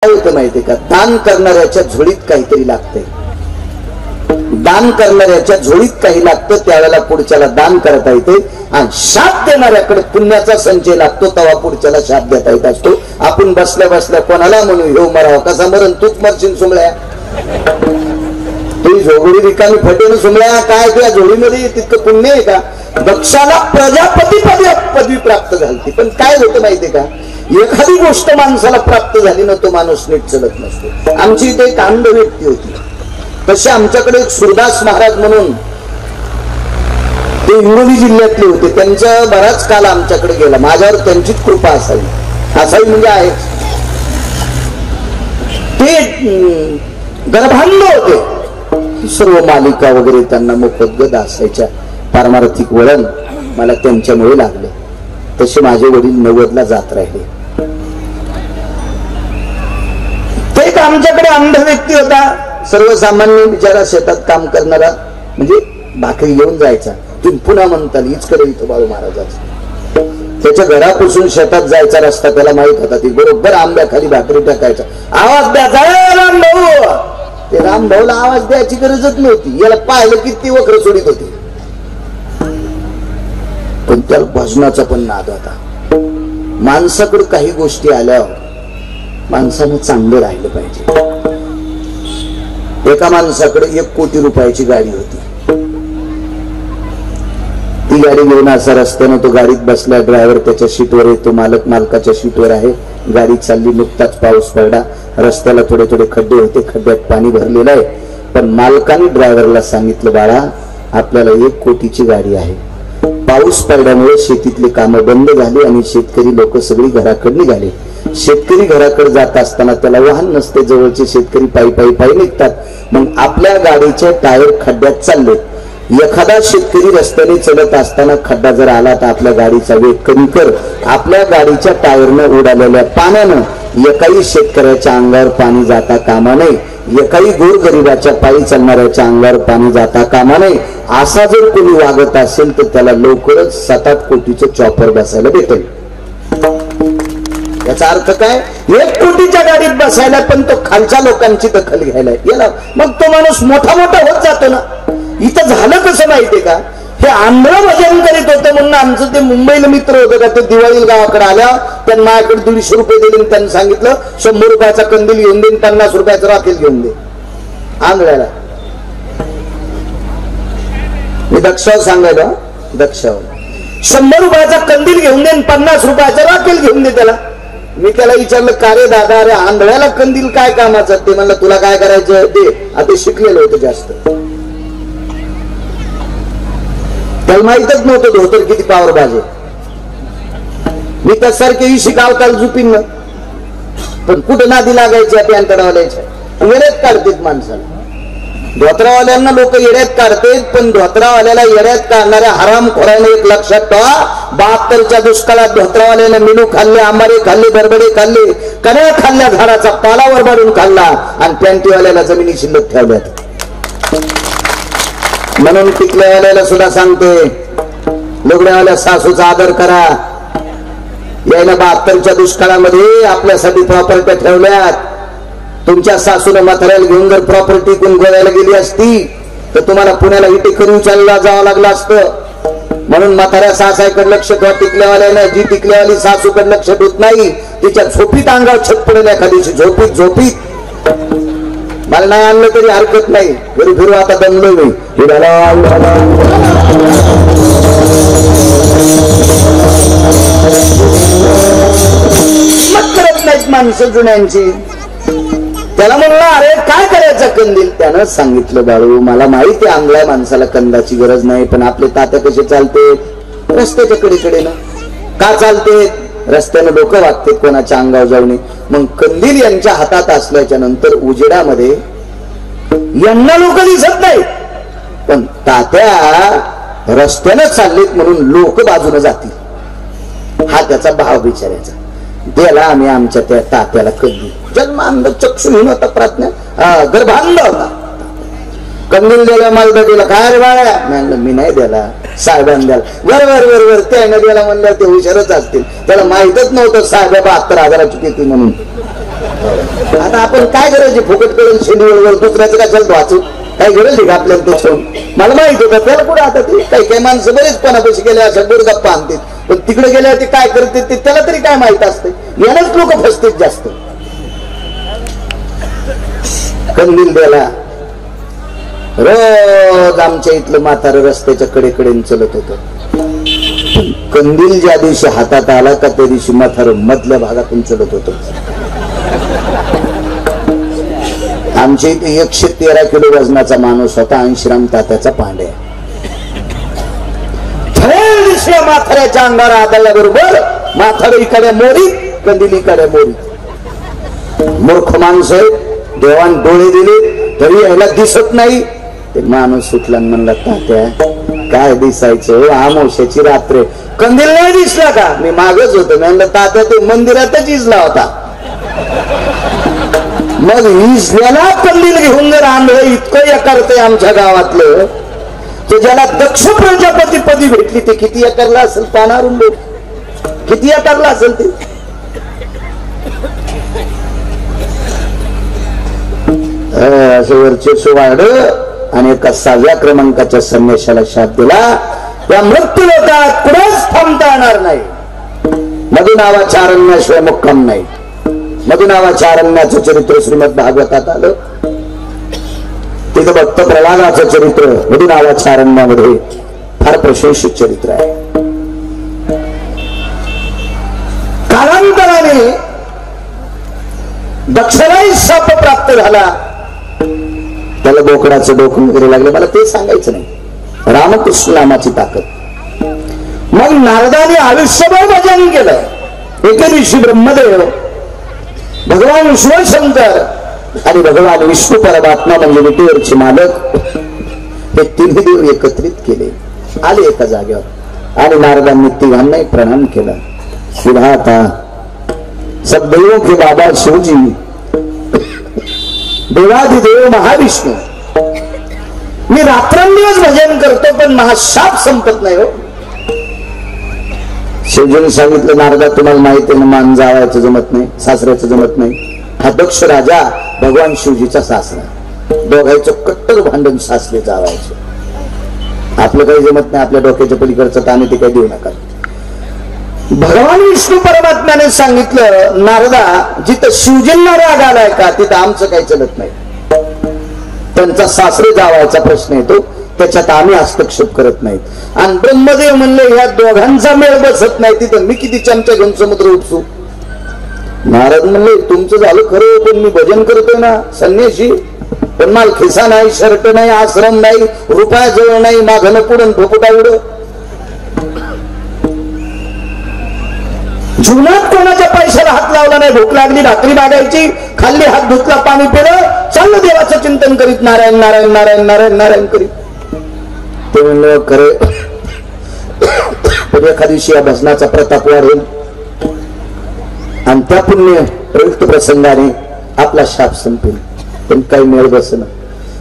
काय होतं माहितीये का, दान करणाऱ्याच्या झोळीत काहीतरी लागतंय. दान करणाऱ्याच्या झोळीत काही लागतं, त्यावेळेला पुढच्याला दान करता येते. आणि शाप देणाऱ्याकडे पुण्याचा संचय लागतो, तेव्हा पुढच्याला शाप देता येत असतो. आपण बसल्या बसल्या कोणाला म्हणू येऊ मराव, कसा मरण तूच मरशील सुमळ्या, तुझी झोगडी रिकामी फटेन सुमळ्या, काय तुझ्या झोळीमध्ये तितकं पुण्य आहे का. दक्षाला प्रजापती पदवी प्राप्त झाली, पण काय होतं माहितीये का, एखादी गोष्ट माणसाला प्राप्त झाली ना, तो माणूस नीट चलत नसतो. आमची इथे एक अंध व्यक्ती होती, तसे आमच्याकडे एक सुरदास महाराज म्हणून ते हिंगोली जिल्ह्यातले होते. त्यांचा बराच काल आमच्याकडे गेला, माझ्यावर त्यांचीच कृपा असावी म्हणजे आहे. ते गर्भांध होते, सर्व मालिका वगैरे त्यांना मोफत असायच्या. पारमार्थिक वळण मला त्यांच्यामुळे लागले. तसे माझे वडील 90ला जात राहिले. ते आमच्याकडे अंध व्यक्ती होता, सर्वसामान्य बिचारा, शेतात काम करणारा, म्हणजे भाकरी घेऊन जायचा. तुम्ही पुन्हा म्हणताल हीच कडे इथं बाळू महाराजाचा. त्याच्या घरापासून शेतात जायचा रस्ता त्याला माहित होता. ती बरोबर आंब्याखाली भाकरी टाकायचा, आवाज द्यायचा, रामभाऊ. ते रामभाऊला आवाज द्यायची गरजच नव्हती, याला पाहिलं की ती वक्र सोडित होती. पण त्याला भजनाचा पण नाद होता. माणसाकडे काही गोष्टी आल्यावर माणसानं चांगलं राहिलं पाहिजे. एका माणसाकडे 1 कोटी रुपयाची गाडी होती. ती गाडी घेऊन असा रस्त्यानं तो गाडीत बसला, ड्रायव्हर त्याच्या सीटवर आहे, तो मालक मालकाच्या सीटवर आहे. गाडी चालली, नुकताच पाऊस पडला, रस्त्याला थोडे थोडे खड्डे होते, खड्ड्यात पाणी भरलेलं आहे. पण मालकाने ड्रायव्हरला सांगितलं, बाळा आपल्याला 1 कोटीची गाडी आहे. पाऊस पडल्यामुळे शेतीतले कामं बंद झाली आणि शेतकरी लोक सगळी घराकडे निघाले. शेतकरी घराकडे जात असताना त्याला वाहन नसते, जवळचे शेतकरी पायी निघतात. मग आपल्या गाडीचे टायर खड्ड्यात चालले. एखादा शेतकरी रस्त्याने चलत असताना खड्डा जर आला तर आपल्या गाडीचा वेग कमी कर. आपल्या गाडीच्या टायरनं उडालेल्या पाण्यानं एकाही शेतकऱ्याच्या अंगावर पाणी जाता कामा नये, एकाही गोरगरिबाच्या पायी चालणाऱ्याच्या अंगावर पाणी जाता कामा नये. असा जर कोणी वागत असेल तर त्याला लवकरच 7-8 कोटीचं चॉपर बसायला भेटेल. याचा अर्थ काय, 1 कोटीच्या गाडीत बसायला पण तो खालच्या लोकांची दखल घ्यायला गेला, मग तो माणूस मोठा होत जातो ना. इथं झालं कसं माहितीये का, हे आंध्र भजन करीत होतं म्हणून आमचं ते मुंबईला मित्र होतं का, ते दिवाळीला गावाकडे आल्या, त्यांना माझ्याकडे 150 रुपये दिले. त्यांनी सांगितलं 100 रुपयाचा कंदील घेऊन देईन, 50 रुपयाचा राखेल घेऊन दे. आंध्राला मी दक्षावर सांगायला, दक्षावर 100 रुपयाचा कंदील घेऊन देईन, 50 रुपयाचा राखेल घेऊन दे त्याला. मी त्याला विचारलं, का रे दादा, अरे आंधळ्याला कंदील काय कामाचं. ते म्हणलं तुला काय करायचं ते. आता शिकलेलं होतं जास्त, त्याला माहितच नव्हतं धोतर किती पावर बाजे. मी त्यासारखे शिकावताल झुपीन ना, पण कुठं नादी लागायच्या पॅन्टवाल्याच्या, येड्यात काढतात माणसाला. धोत्रावाल्यांना लोक येड्यात काढतात, पण धोत्रावाल्याला येड्यात काढणाऱ्या हरामखोराने एक लक्षात ठेवा, 72च्या दुष्काळात धोत्रावाल्याने मिनू खाल्ले, आंबारे खाल्ले, बरबडे खाल्ले, कण्या खाल्ल्या, झाडाचा पाला वरबाडून खाल्ला, आणि पॅन्टीवाल्याला जमिनी शिल्लक ठेवल्यात. म्हणून टिकल्यावाल्याला सुद्धा सांगते, लुगड्यावाल्या सासूचा आदर करा. यायला 72च्या दुष्काळामध्ये आपल्यासाठी प्रॉपर्ट्या ठेवल्यात. तुमच्या सासूला म्हाताऱ्याला घेऊन जर प्रॉपर्टी कोण गोव्याला गेली असती तर तुम्हाला पुण्याला इथे करून चालला जावं लागलं असतं. म्हणून म्हाताऱ्या सासाकडे लक्ष ठेवा. टिकल्यावाल्यानं जी टिकल्यावाली सासूकडे लक्ष ठेवत नाही, तिच्या झोपीत अंगावर छत पडेल एखाद्याची, झोपीत. मला नाही आणलं तरी हरकत नाही, घरी फिरू, आता दमलो मी. मग करत नाहीत माणसं जुन्यांची. त्याला म्हणलं, अरे काय करायचं कंदील. त्यानं सांगितलं, बाळू मला माहिती आहे आंधळ्या माणसाला कंदाची गरज नाही, पण आपले तात्या कसे चालते, रस्त्याच्या कडेकडे ना. का चालते, रस्त्यानं डोकं वागते, कोणाच्या अंगावर जाऊ नये. मग कंदील यांच्या हातात असल्याच्या नंतर उजेडामध्ये यांना लोक दिसत नाही, पण तात्या रस्त्यानं चाललेत म्हणून लोक बाजूने जातील. हा त्याचा भाव बिचारायचा. त्याला आम्ही आमच्या त्या तात्याला कंदील, जन्मांध चक्षुहीन होता, प्राज्ञा गर्भांध होता. कंदील द्यायला मालदा दिला, काय रे बाळा, मी नाही द्याला, साहेबांनी द्याला. वर त्याने द्यायला म्हणलं ते हुशारच असतील, त्याला माहितच नव्हतं साहेब 72,000ची किती म्हणून. आता आपण काय गरज आहे फुकट करून शेंडीवर दुसऱ्याचं काय चलतो वाचू, काय गरज आहे का आपल्याला ते ठेवून? मला माहित होतं त्याला पुढे आता ते काही काही माणसं बरेच कोणापाशी गेले अशा गोरगप्पा आणतात, पण तिकडे गेल्यावर ते काय करते ते त्याला तरी काय माहित असते. यालाच लोक फसतात जास्त. कंदील द्यायला रोज आमच्या इथलं म्हातारं रस्त्याच्या कडेकडे चलत होतं. कंदील ज्या दिवशी हातात आला का त्या दिवशी म्हातारं मधल्या भागातून चलत होतं. आमच्या इथे 113 किलो वजनाचा माणूस होता, अंशराम तात्याचा पांड्या. दिसल्या म्हाताऱ्याच्या अंगावर आदळल्याबरोबर म्हातारं इकडे मोरीत, कंदील इकडे मोरीत. मूर्ख माणसं देवान डोळे दिले तरी यायला दिसत नाही. ते माणूस सुटला म्हणला, तात्या काय दिसायचं, आमोशाची रात्र कंदील नाही दिसला का? मी मागच होतो. मी म्हणलं तात्या ते मंदिरातच इजला होता. मग इजल्याला कंदील घेऊन जर आणलं, इतकं या करतंय आमच्या गावातलं, तो ज्याला दक्ष प्रजापती पदी भेटली ते किती एकरला असेल? पानारून लोक किती एकरला असेल ते? असं वर्चस्व वाढ आणि एका 6व्या क्रमांकाच्या संन्याशाला शाप दिला. या मृत्यू लोकात कुणाच थांबता येणार नाही. मधुनावाच्या अरण्याशिवाय मुक्काम नाही. मधुनावाच्या अरण्याचं चरित्र श्रीमद भागवतात आलं. तिथं भक्त प्रल्हादाचं चरित्र मधुनावाच्या अरण्यामध्ये फार प्रशंसित चरित्र आहे. कालांतराने दक्षिणाही शाप प्राप्त झाला. त्याला बोकडाचं डोकं वगैरे लागलं. मला ते सांगायचं नाही. रामकृष्ण नामाची ताकद. मग नारदाने आयुष्यभर भजन केलं. एके दिवशी ब्रह्मदेव, भगवान शिवशंकर आणि भगवान विष्णू परमात्मा म्हणजे विटेवरचे मालक हे तिन्ही देव एकत्रित केले. आले एका जागेवर आणि नारदांनी तिघांनाही प्रणाम केला. विधाता सदैव के बाबा शिवजी, देवाधिदेव महाविष्णू, मी रात्रंदिवस भजन करतो पण महाशाप संपत नाही हो. शिवजीने सांगितलं, नारदा तुम्हाला माहिती आहे ना, मान जावायचं जमत नाही, सासऱ्याचं जमत नाही. हा दक्ष राजा भगवान शिवजीचा सासरा, दोघांचं कट्टर भांडण सासरे जावायचं. आपलं काही जमत नाही, आपल्या डोक्याच्या पलीकडचं तर आम्ही ते काही देऊ नका. भगवान विष्णू परमात्म्याने सांगितलं, नारदा जिथं शिवजींना राग आलाय का तिथं आमचं काही चलत नाही. त्यांचा सासरे जावायचा प्रश्न येतो, त्याच्यात आम्ही हस्तक्षेप करत नाहीत. आणि ब्रह्मदेव म्हणले, ह्या दोघांचा मेळ बसत नाही, तिथं मी किती चमचा घेऊन समुद्र उपसू. नारद म्हणले, तुमचं झालं खरं, पण मी भजन करतोय ना संन्यासी, पण मला खिसा नाही, शर्ट नाही, आश्रम नाही, रुपया जवळ नाही, मागणं पुढं ठोपुटा उड. जीवनात कोणाच्या पैशाला हात लावला नाही. भूक लागली, भाकरी मागायची, खाल्ली, हात धुतला, पाणी पिलं, चांगलं देवाचं चिंतन करीत नारायण नारायण नारायण नारायण नारायण करीत. ते म्हणलं खरे, पण एखाद्या दिवशी या भजनाचा प्रताप वाढेल आणि त्या पुण्य प्रयुक्त प्रसंगाने आपला शाप संपेल. पण काही मेळ बसना.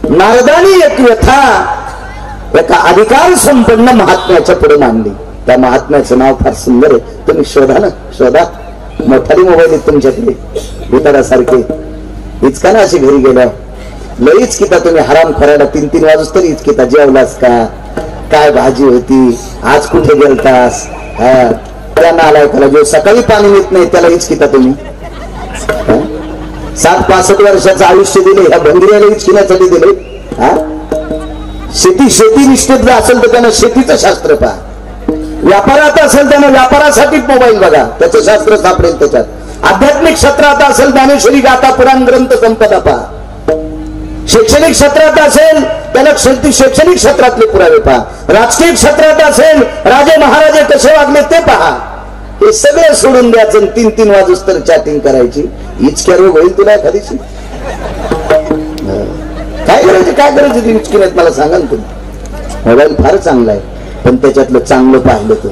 नारदाने एक व्यथा एका अधिकार संपन्न महात्म्याच्या पुढे मांडली. त्या महात्म्याचं नाव फार सुंदर आहे, तुम्ही शोधा ना, शोधा. मोठाली मोबाईल आहेत तुमच्याकडे, भिताडासारखे. इचका ना अशी घरी गेल्या लईच किता तुम्ही हराम खोरायला 3-3 वाजूस तरी इचकिता. जेवलास का, काय भाजी होती, आज कुठे गेलतास, त्या नालायकाला जो सकाळी पाणी येत नाही त्याला इचकिता तुम्ही. 60-65 वर्षाचं आयुष्य दिले ह्या भंगिऱ्याला इचकिण्यासाठी दिले. शेती निष्ठित असेल तर त्यानं शेतीचं शास्त्र पहा. व्यापारात असेल त्यानं व्यापारासाठी मोबाईल बघा, त्याचं शास्त्र सापडेल त्याच्यात. आध्यात्मिक क्षेत्रात असेल ज्ञानेश्वरी गाथा पुराण ग्रंथ संपदा पहा. शैक्षणिक क्षेत्रात असेल त्याला शैक्षणिक क्षेत्रातले पुरावे पहा. राजकीय क्षेत्रात असेल राजे महाराजे कसे वागले ते पहा. हे सगळं सोडून द्यायचं 3-3 वाजूस तर चॅटिंग करायची. इचक्या रोग होईल तुला एखादीशी. काय करायचं इचकीत मला सांगा ना तुम्ही. मोबाईल फार चांगला आहे पण त्याच्यातलं चांगलं पाहिलं तर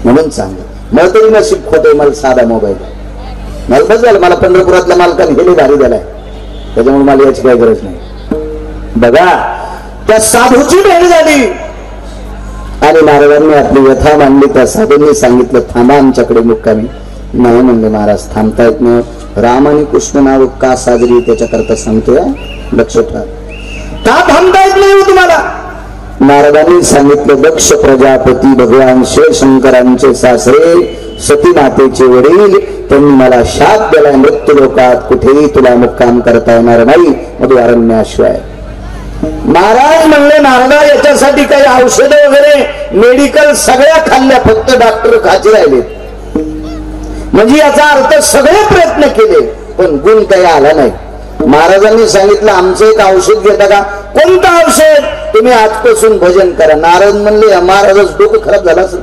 म्हणून चांगलं. मला तरी नशीब खोटं, मला साधा मोबाईल मला बस झालं. मला पंढरपुरातल्या मालकाने गेले भारी दिलाय, त्याच्यामुळे मला याची काही गरज नाही. बघा त्या साधूची भेट झाली आणि नारदांनी आपली व्यथा मांडली. त्या साधूंनी सांगितलं, थांबा आमच्याकडे मुक्कामी. नाही म्हणले महाराज, थांबता येत नाही. राम आणि कृष्ण नाव का साजरी त्याच्याकरता सांगतोय, लक्ष ठेवा. का थांबता येत नाही तुम्हाला? नारदांनी सांगितलं, दक्ष प्रजापती भगवान शिवशंकरांचे सासरे सती मातेचे वडील, त्यांनी मला शाप दिलाय, मृत्यू लोकात कुठेही तुला मुक्काम करता येणार नाही मधुअरण्याशिवाय. महाराज म्हणले, नारदा याच्यासाठी काही औषध वगैरे मेडिकल सगळ्या खाल्ल्या, फक्त डॉक्टर खाचे राहिले. म्हणजे याचा अर्थ सगळे प्रयत्न केले पण गुण काही आला नाही. महाराजांनी सांगितलं, आमचं एक औषध घेता का? कोणतं औषध? तुम्ही आजपासून भजन करा. नारद म्हणले, महाराजच डोकं खराब झाला असेल.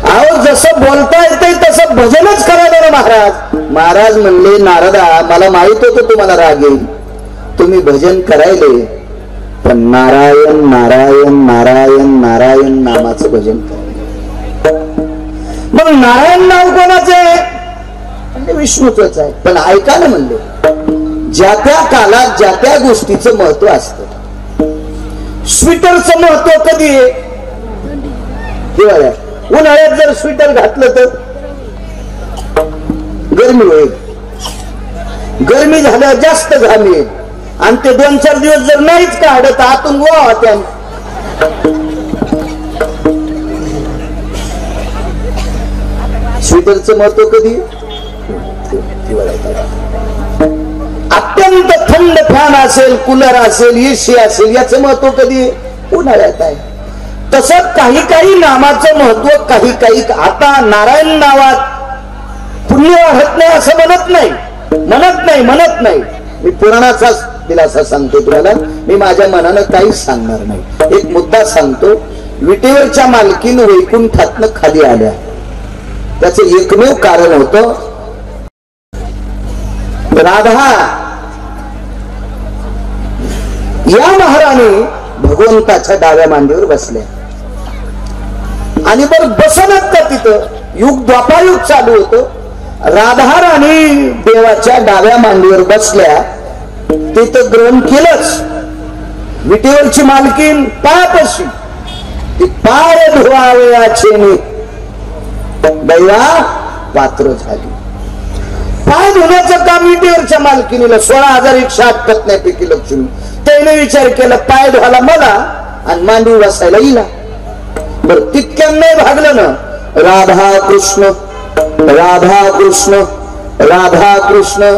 अहो, जसं बोलता येते तसं भजनच करा बरं महाराज. महाराज म्हणले, नारदा मला माहित होतं तुम्हाला राग येईल, तुम्ही भजन करायले, पण नारायण नारायण नारायण नारायण नामाचं भजन करा. मग नारायण नाव कोणाचं आहे? म्हणजे विष्णूच आहे. पण ऐका ना म्हणले, ज्या त्या कालात ज्या त्या गोष्टीचं महत्व असतं. स्वेटरचं महत्व कधी आहे? हिवाळ्यात. उन्हाळ्यात जर स्वेटर घातलं तर गरमी होईल, गरमी झाल्यावर जास्त घाम येईल, आणि ते 2-4 दिवस जर नाहीच काढत आतून गोवा होत्या. स्वेटरचं महत्व कधी? अत्यंत थंड फॅन असेल, कूलर असेल, एसी असेल, याचं महत्व कधी? उन्हाळ्यात आहे. तसं काही काही नामाचं महत्व काही काही. आता नारायण नावात पुण्य वाढत नाही असं म्हणत नाही. मी पुराणाचा दिलासा सांगतो तुम्हाला, मी माझ्या मनानं काहीच सांगणार नाही. एक मुद्दा सांगतो. विटेवरच्या मालकीन वैकुंठातनं खाली आल्या, त्याचं एकमेव कारण होतं राधा या महाराणी भगवंताच्या डाव्या मांडीवर बसल्या. आणि बरं बसनच का तिथं युग द्वापारयुग चालू होतं. राधा राणी देवाच्या डाव्या मांडीवर बसल्या, तिथं ग्रहण केलंच. विटेवरची मालकीन पायापाशी ती पाय धुवावयाचे दैवा पात्र झाली. पाय धुण्याचं काम विटेवरच्या मालकीनीला 16,158 लक्ष्मी. त्याने विचार केला, पाय धुवायला मला आणि मांडी बसायला हिला. बरं, तितक्या नाही भागलं ना. राधा कृष्ण राधा कृष्ण राधा कृष्ण.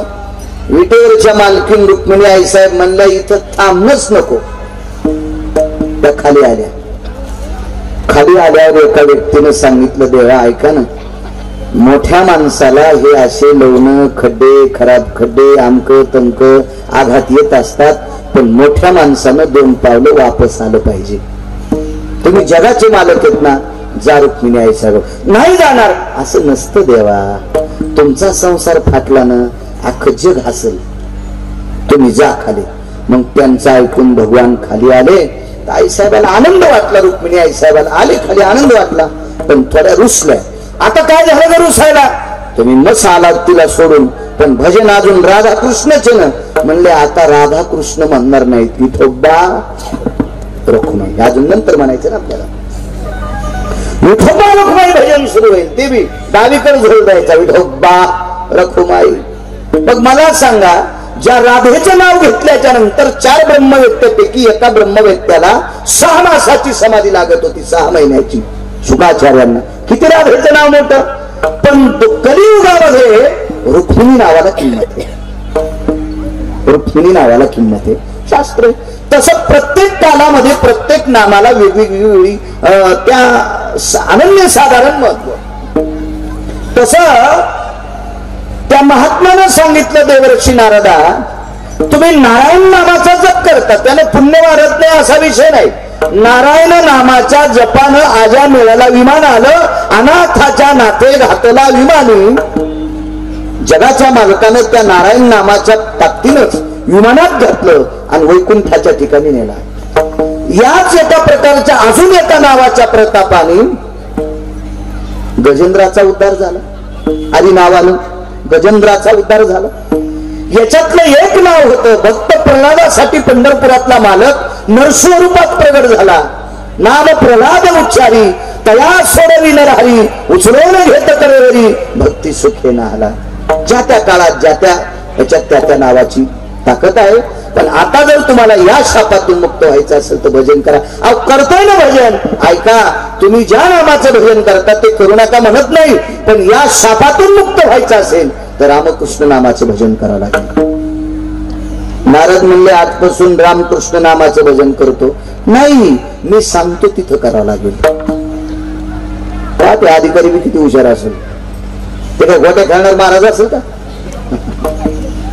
विटेवरच्या मालकीन रुक्मिणी आईसाहेब म्हणल्या, इथं थांबणंच नको. त्या खाली आल्या. खाली आल्यावर एका व्यक्तीने सांगितलं, देवा ऐका ना, मोठ्या माणसाला हे असे लवणं खड्डे, खराब खड्डे, आमक तमक आघात येत असतात, पण मोठ्या माणसानं 2 पावलं वापस आलं पाहिजे. तुम्ही जगाचे मालक आहेत ना, जा रुक्मिणी आई साहेब. नाही जाणार. असं नसतं देवा, तुमचा संसार फाटला ना अख्खं जग हसेल. तुम्ही जा खाली. मग त्यांचं ऐकून भगवान खाली आले. आई साहेबाला आनंद वाटला, रुक्मिणी आई साहेबाला आले खाली, आनंद वाटला, पण थोड्या रुसल्या. आता काय झालं ग रुसायला? तुम्ही मस आलात तिला सोडून, पण भजन अजून राधा कृष्णच ना. म्हणले, आता राधा कृष्ण म्हणणार नाहीत, विठोबा रखुमाई अजून नंतर म्हणायचं ना आपल्याला. विठोबा रखुमाई भजन सुरू होईल. ते बी डावीकडे झोल द्यायचा, विठोबा रखुमाई. मग मला सांगा, ज्या राधेचं नाव घेतल्याच्या नंतर 4 ब्रह्मवेत्त्यापैकी एका ब्रह्मवेत्त्याला 6 मासाची समाधी लागत होती, 6 महिन्याची. शुकाचार्यांना किती राधेचं नाव मोठं, पण कलियुगामध्ये रुक्मिणी नावाला किंमत आहे. रुक्मिणी नावाला किंमत आहे. शास्त्र तसं प्रत्येक कालामध्ये प्रत्येक नामाला वेगवेगळी त्या अनन्य साधारण महत्व. तसं त्या महात्म्यानं सांगितलं, देवर्षी नारदा, तुम्ही नारायण नामाचा जप करता, त्याने पुण्य वाढत नाही असा विषय नाही. नारायण नामाच्या जपानं आजा मेळाला विमान आलं, अनाथाच्या नाते घातला विमानी. जगाच्या मालकानं त्या नारायण नामाच्या ताकदीनच विमानात घातलं आणि वैकुंठाच्या ठिकाणी नेला. याच एका प्रकारच्या अजून एका नावाच्या प्रतापाने गजेंद्राचा उद्धार झाला. आधी नावानं गजेंद्राचा उद्धार झाला. याच्यातलं एक नाव होतं, भक्त प्रल्हादासाठी पंढरपुरातला मालक नरस्वरूपात प्रगट झाला. नाम प्रल्हाद उच्चारी तया सोडविन हरी उचलून घेत करेवरी भक्ती सुखे नाहला. ज्या त्या काळात ज्या त्या ह्याच्यात त्या नावाची ताकद आहे. पण आता जर तुम्हाला या शापातून मुक्त व्हायचं असेल तर भजन करा. अहो करतोय ना भजन, ऐका, तुम्ही ज्या नामाचं भजन करता ते करू नका म्हणत नाही, पण या शापातून मुक्त व्हायचं असेल तर रामकृष्ण नामाचं भजन करावं लागेल. नारद म्हणले आजपासून रामकृष्ण नामाचं भजन करतो. नाही, मी सांगतो तिथं करावं लागेल. ते अधिकारी बी किती हुशार असेल. ते काय गोटे खाणार महाराज असेल का?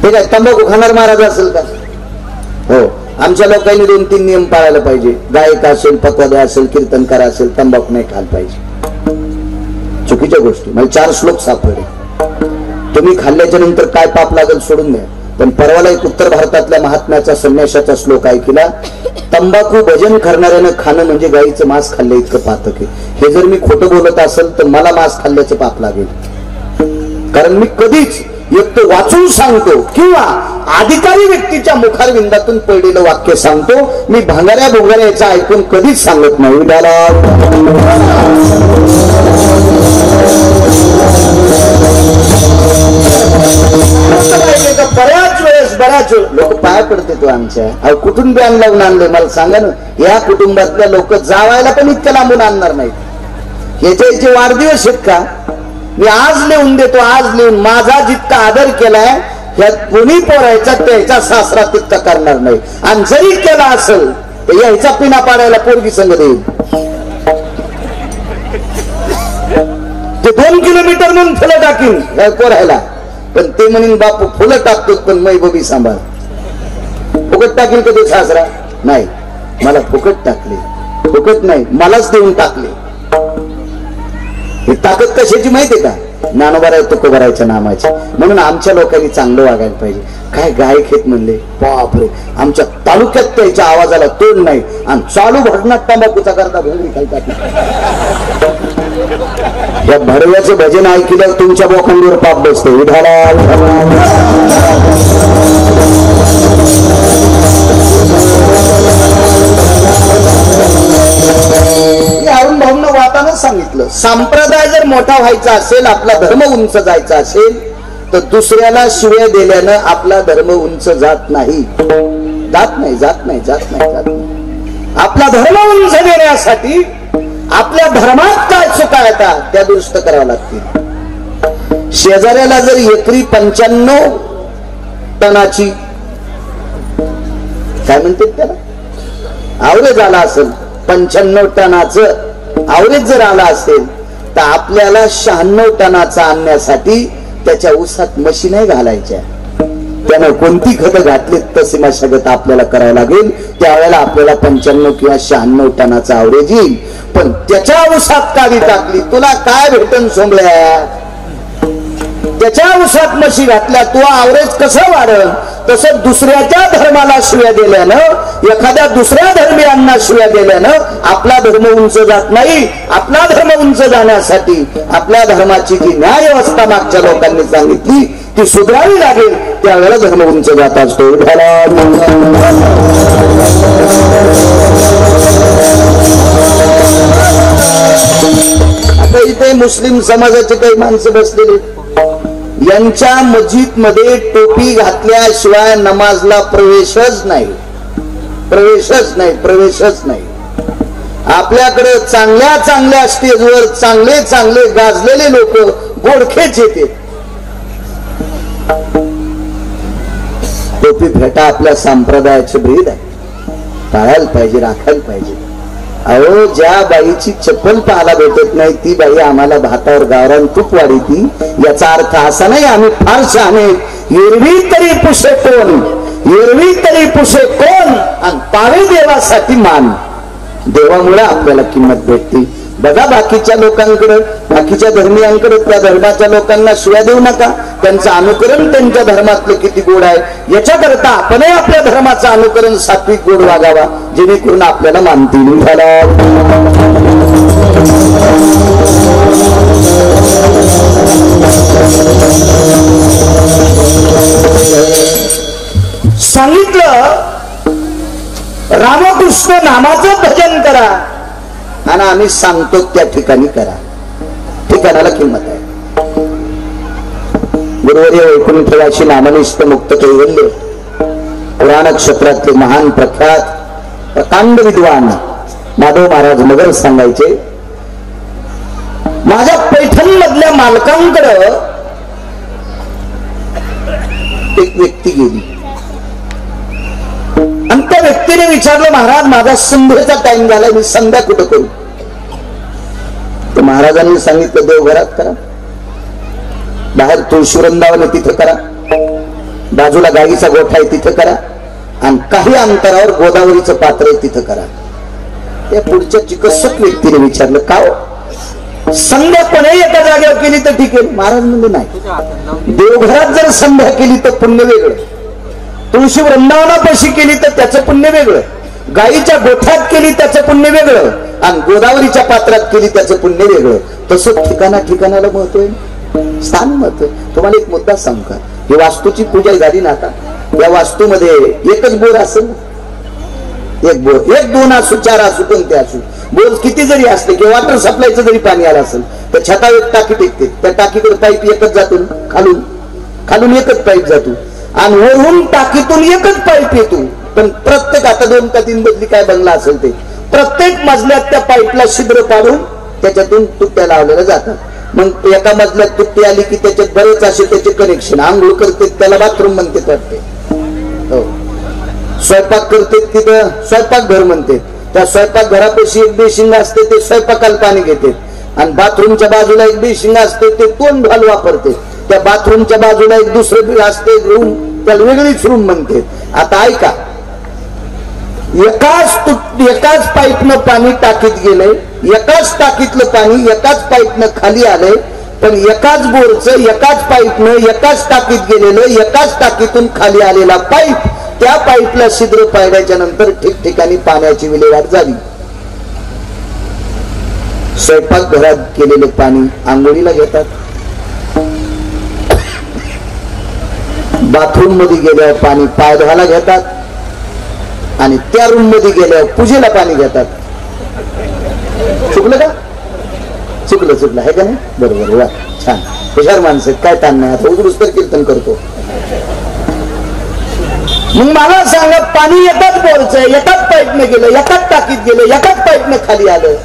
ते काय तंबाखू खाणार महाराज असेल का? हो, आमच्या लोकांनी 2-3 नियम पाळायला पाहिजे. गायक असेल, पकवादा असेल, कीर्तनकार असेल, तंबाखू नाही खायला पाहिजे. चुकीच्या गोष्टी म्हणजे 4 श्लोक सापडले. तुम्ही खाल्ल्याच्या नंतर काय पाप लागेल सोडून द्या. पण परवाला एक उत्तर भारतातल्या महात्म्याचा संन्याशाचा श्लोक ऐकला. तंबाखू भजन करणाऱ्यानं खाणं म्हणजे गाईचं मांस खाल्लं इतकं पातक आहे. हे जर मी खोटं बोलत असेल तर मला मांस खाल्ल्याचं पाप लागेल. कारण मी कधीच एक तो वाचून सांगतो किंवा अधिकारी व्यक्तीच्या मुखारविंदातून पडलेलं वाक्य सांगतो. मी भांगाऱ्या भोंगाऱ्या याचं ऐकून कधीच सांगत नाही. बऱ्याच लोक पाया पडते तो आमच्या. कुठून बॅन लावून आणले मला सांगा ना. या कुटुंबातल्या लोक जावायला पण इतक्या लांबून आणणार नाहीत. याचे वाढदिवस आहेत का? मी आज लिहून देतो, आज लिहून. माझा जितका आदर केलाय ह्यात कोणी पोरायचा त्याचा सासरा तितका करणार नाही. आणि जरी केला असेल तर यायचा पिना पाडायला पोरगी संग देईल. ते 2 किलोमीटर म्हणून फुलं टाकीन पोरायला. पण ते म्हणून बापू फुलं टाकतो पण मै बबी सांभाळ. फुकट टाकील का तो सासरा? नाही, मला फुकट टाकले. फुकट नाही, मलाच देऊन टाकले. ही ताकद कशाची माहितीये का? ज्ञानोबा तुकोबारायच्या नामाची. म्हणून आमच्या लोकांनी चांगलं वागायला पाहिजे. काय गायक आहेत म्हणले, बापरे, आमच्या तालुक्यात त्याच्या आवाजाला तोड नाही. आणि चालू भजनात तंबाखूचा करता भोंगरी खालतात. या भडव्याचं भजन ऐकल्यावर तुमच्या बोखांडीवर पाप बसतो. विठाला अरुण भाऊंना वाताना सांगितलं, संप्रदाय जर मोठा व्हायचा असेल, आपला धर्म उंच जायचा असेल तर दुसऱ्याला शिव्या दिल्यानं आपला धर्म उंच जात नाही. जात नाही, जात नाही, जात नाही, जात नाही. आपला धर्म उंच देण्यासाठी आपल्या धर्मात काय चुका येतात त्या दुरुस्त कराव्या लागतील. शेजाऱ्याला जर एकरी 95 टनाची काय म्हणते त्याला आवरेज आला असेल, 95 टनाचं आवरेज जर आला असेल तर आपल्याला 96 टनाचा आणण्यासाठी त्याच्या ऊसात मशीन घालायच्या. त्यानं कोणती खतं घातली तशी मशागत आपल्याला करावं लागेल. त्यावेळेला आपल्याला 95 किंवा 96 टनाचा आवरेज येईल. पण त्याच्या ऊसात काडी टाकली, तुला काय भेटन सोंबल्या? त्याच्या ऊसात मशी घातल्या, तू आवरेज कसं वाढल? तसं दुसऱ्याच्या धर्माला शिव्या दिल्यानं, एखाद्या दुसऱ्या धर्मियांना शिव्या दिल्यानं आपला धर्म उंच जात नाही. आपला धर्म उंच जाण्यासाठी आपल्या धर्माची जी न्याय व्यवस्था मागच्या लोकांनी सांगितली ती सुधारावी लागेल. त्यावेळेला धर्म उंच जात असतो. आता इथे मुस्लिम समाजाचे काही माणसं बसलेले, यांच्या मस्जिद मध्ये टोपी घातल्याशिवाय नमाजला प्रवेशच नाही, प्रवेशच नाही, प्रवेशच नाही. आपल्याकडे चांगल्या चांगल्या स्टेजवर चांगले चांगले गाजलेले लोक गोडखेच येते. टोपी फेटा आपल्या संप्रदायाचे ब्रीद आहे, पाळायला पाहिजे, राखायला पाहिजे. अहो, ज्या बाईची चप्पल पाहायला भेटत नाही ती बाई आम्हाला भातावर गावरान तूप वाढीती. याचा अर्थ असा नाही आम्ही फार शहाणे. एरवी तरी पुसे कोण, एरवी तरी पुसे कोण, आणि पावे देवासाठी मान. देवामुळे आपल्याला किंमत भेटते. बघा बाकीच्या लोकांकडे, बाकीच्या धर्मियांकडे, त्या धर्माच्या लोकांना शिव्या देऊ नका. त्यांचं अनुकरण त्यांच्या धर्मातलं किती गोड आहे याच्याकरता आपणही आपल्या धर्माचं अनुकरण सात्विक गोड वागावा, जेणेकरून आपल्याला मानतील. सांगितलं रामकृष्ण नामाचं भजन करा आणि आम्ही सांगतो त्या ठिकाणी करा. ठिकाणाला किंमत आहे. गुरुवर्य वैकुंठ अशी नामनिष्ठ मुक्त कैवल्य पुराण क्षेत्रातले महान प्रख्यात प्रकांड विद्वान माधव महाराज नगर सांगायचे, माझ्या पैठण मधल्या मालकांकडे एक व्यक्ती गेली आणि त्या व्यक्तीने विचारलं, महाराज माझा संध्याचा टाइम झाला, मी संध्या कुठं करू? तर महाराजांनी सांगितलं, देवघरात करा, बाहेर तुळशी वृंदावन आहे तिथं करा, बाजूला गाईचा गोठा आहे तिथं करा, आणि काही अंतरावर गोदावरीचं पात्र आहे तिथं करा. त्या पुढच्या चिकित्सक व्यक्तीने विचारलं, का हो संध्या कोणी एका जागेवर केली तर ठीक आहे? महाराज म्हणजे नाही, देवघरात जर संध्या केली तर पुण्य वेगळं, तुळशी वृंदावनापाशी केली तर त्याचं पुण्य वेगळं, गाईच्या गोठ्यात केली त्याचं पुण्य वेगळं, आणि गोदावरीच्या पात्रात केली त्याचं पुण्य वेगळं. तसं ठिकाणाला महत्व आहे, स्थान महत्व आहे. तुम्हाला एक मुद्दा सांगू का? ही वास्तूची पूजा झाली ना, आता या वास्तूमध्ये एकच बोर असेल, एक बोर, एक दोन असू, चार असू, कोणते असू, बोर किती जरी असले किंवा वॉटर सप्लायचं जरी पाणी आलं असेल तर छतावर एक टाकी टेकते, त्या टाकीकडे पाईप एकच जातो, खालून एकच पाईप जातो, आणि वरून टाकीतून एकच पाईप येतो. पण प्रत्येक, आता 2 का 3 मजली काय बंगला असेल ते, प्रत्येक मजल्यात त्या पाईपला छिद्र पाडून त्याच्यातून तुट्ट्या लावलेल्या जातात. मग एका मजल्यात तुट्टी आली की त्याच्यात बरेच असे त्याचे कनेक्शन, आंघोळ करते त्याला बाथरूम म्हणते, वाटते हो, स्वयंपाक करते तिथं स्वयंपाक घर म्हणते, त्या स्वयंपाक घरापाशी एक बेसिंग असते, ते स्वयंपाकाला पाणी घेते, आणि बाथरूमच्या बाजूला एक बेसिंग असते, ते तोंड घाल वापरते, त्या बाथरूमच्या बाजूला एक दुसरं असते रूम, त्याला वेगळीच रूम म्हणते. आता ऐका, एकाच पाईपनं पाणी टाकीत गेलंय, एकाच टाकीतलं पाणी एकाच पाईपनं खाली आलंय, पण एकाच बोरचं एकाच पाईपनं एकाच टाकीत गेलेलं, एकाच टाकीतून खाली आलेला पाईप, त्या पाईपला छिद्र पाडल्याच्या नंतर ठिकठिकाणी पाण्याची विल्हेवाट झाली. स्वयंपाक घरात केलेले पाणी आंघोळीला घेतात, बाथरूम मध्ये गेल्यावर पाणी पाय धुवायला घेतात, आणि त्या रूम मध्ये गेल्यावर पूजेला पाणी घेतात. चुकलं का? चुकलं आहे का नाही? बरोबर, वा छान, हुशार माणसं, काय ताण नाही. आता उघडूच तर कीर्तन करतो. मग मला सांगा, पाणी एकाच बोरचं, एकाच पाईपने गेलं, एकाच टाकीत गेलं, एकाच पाईपने खाली आलं,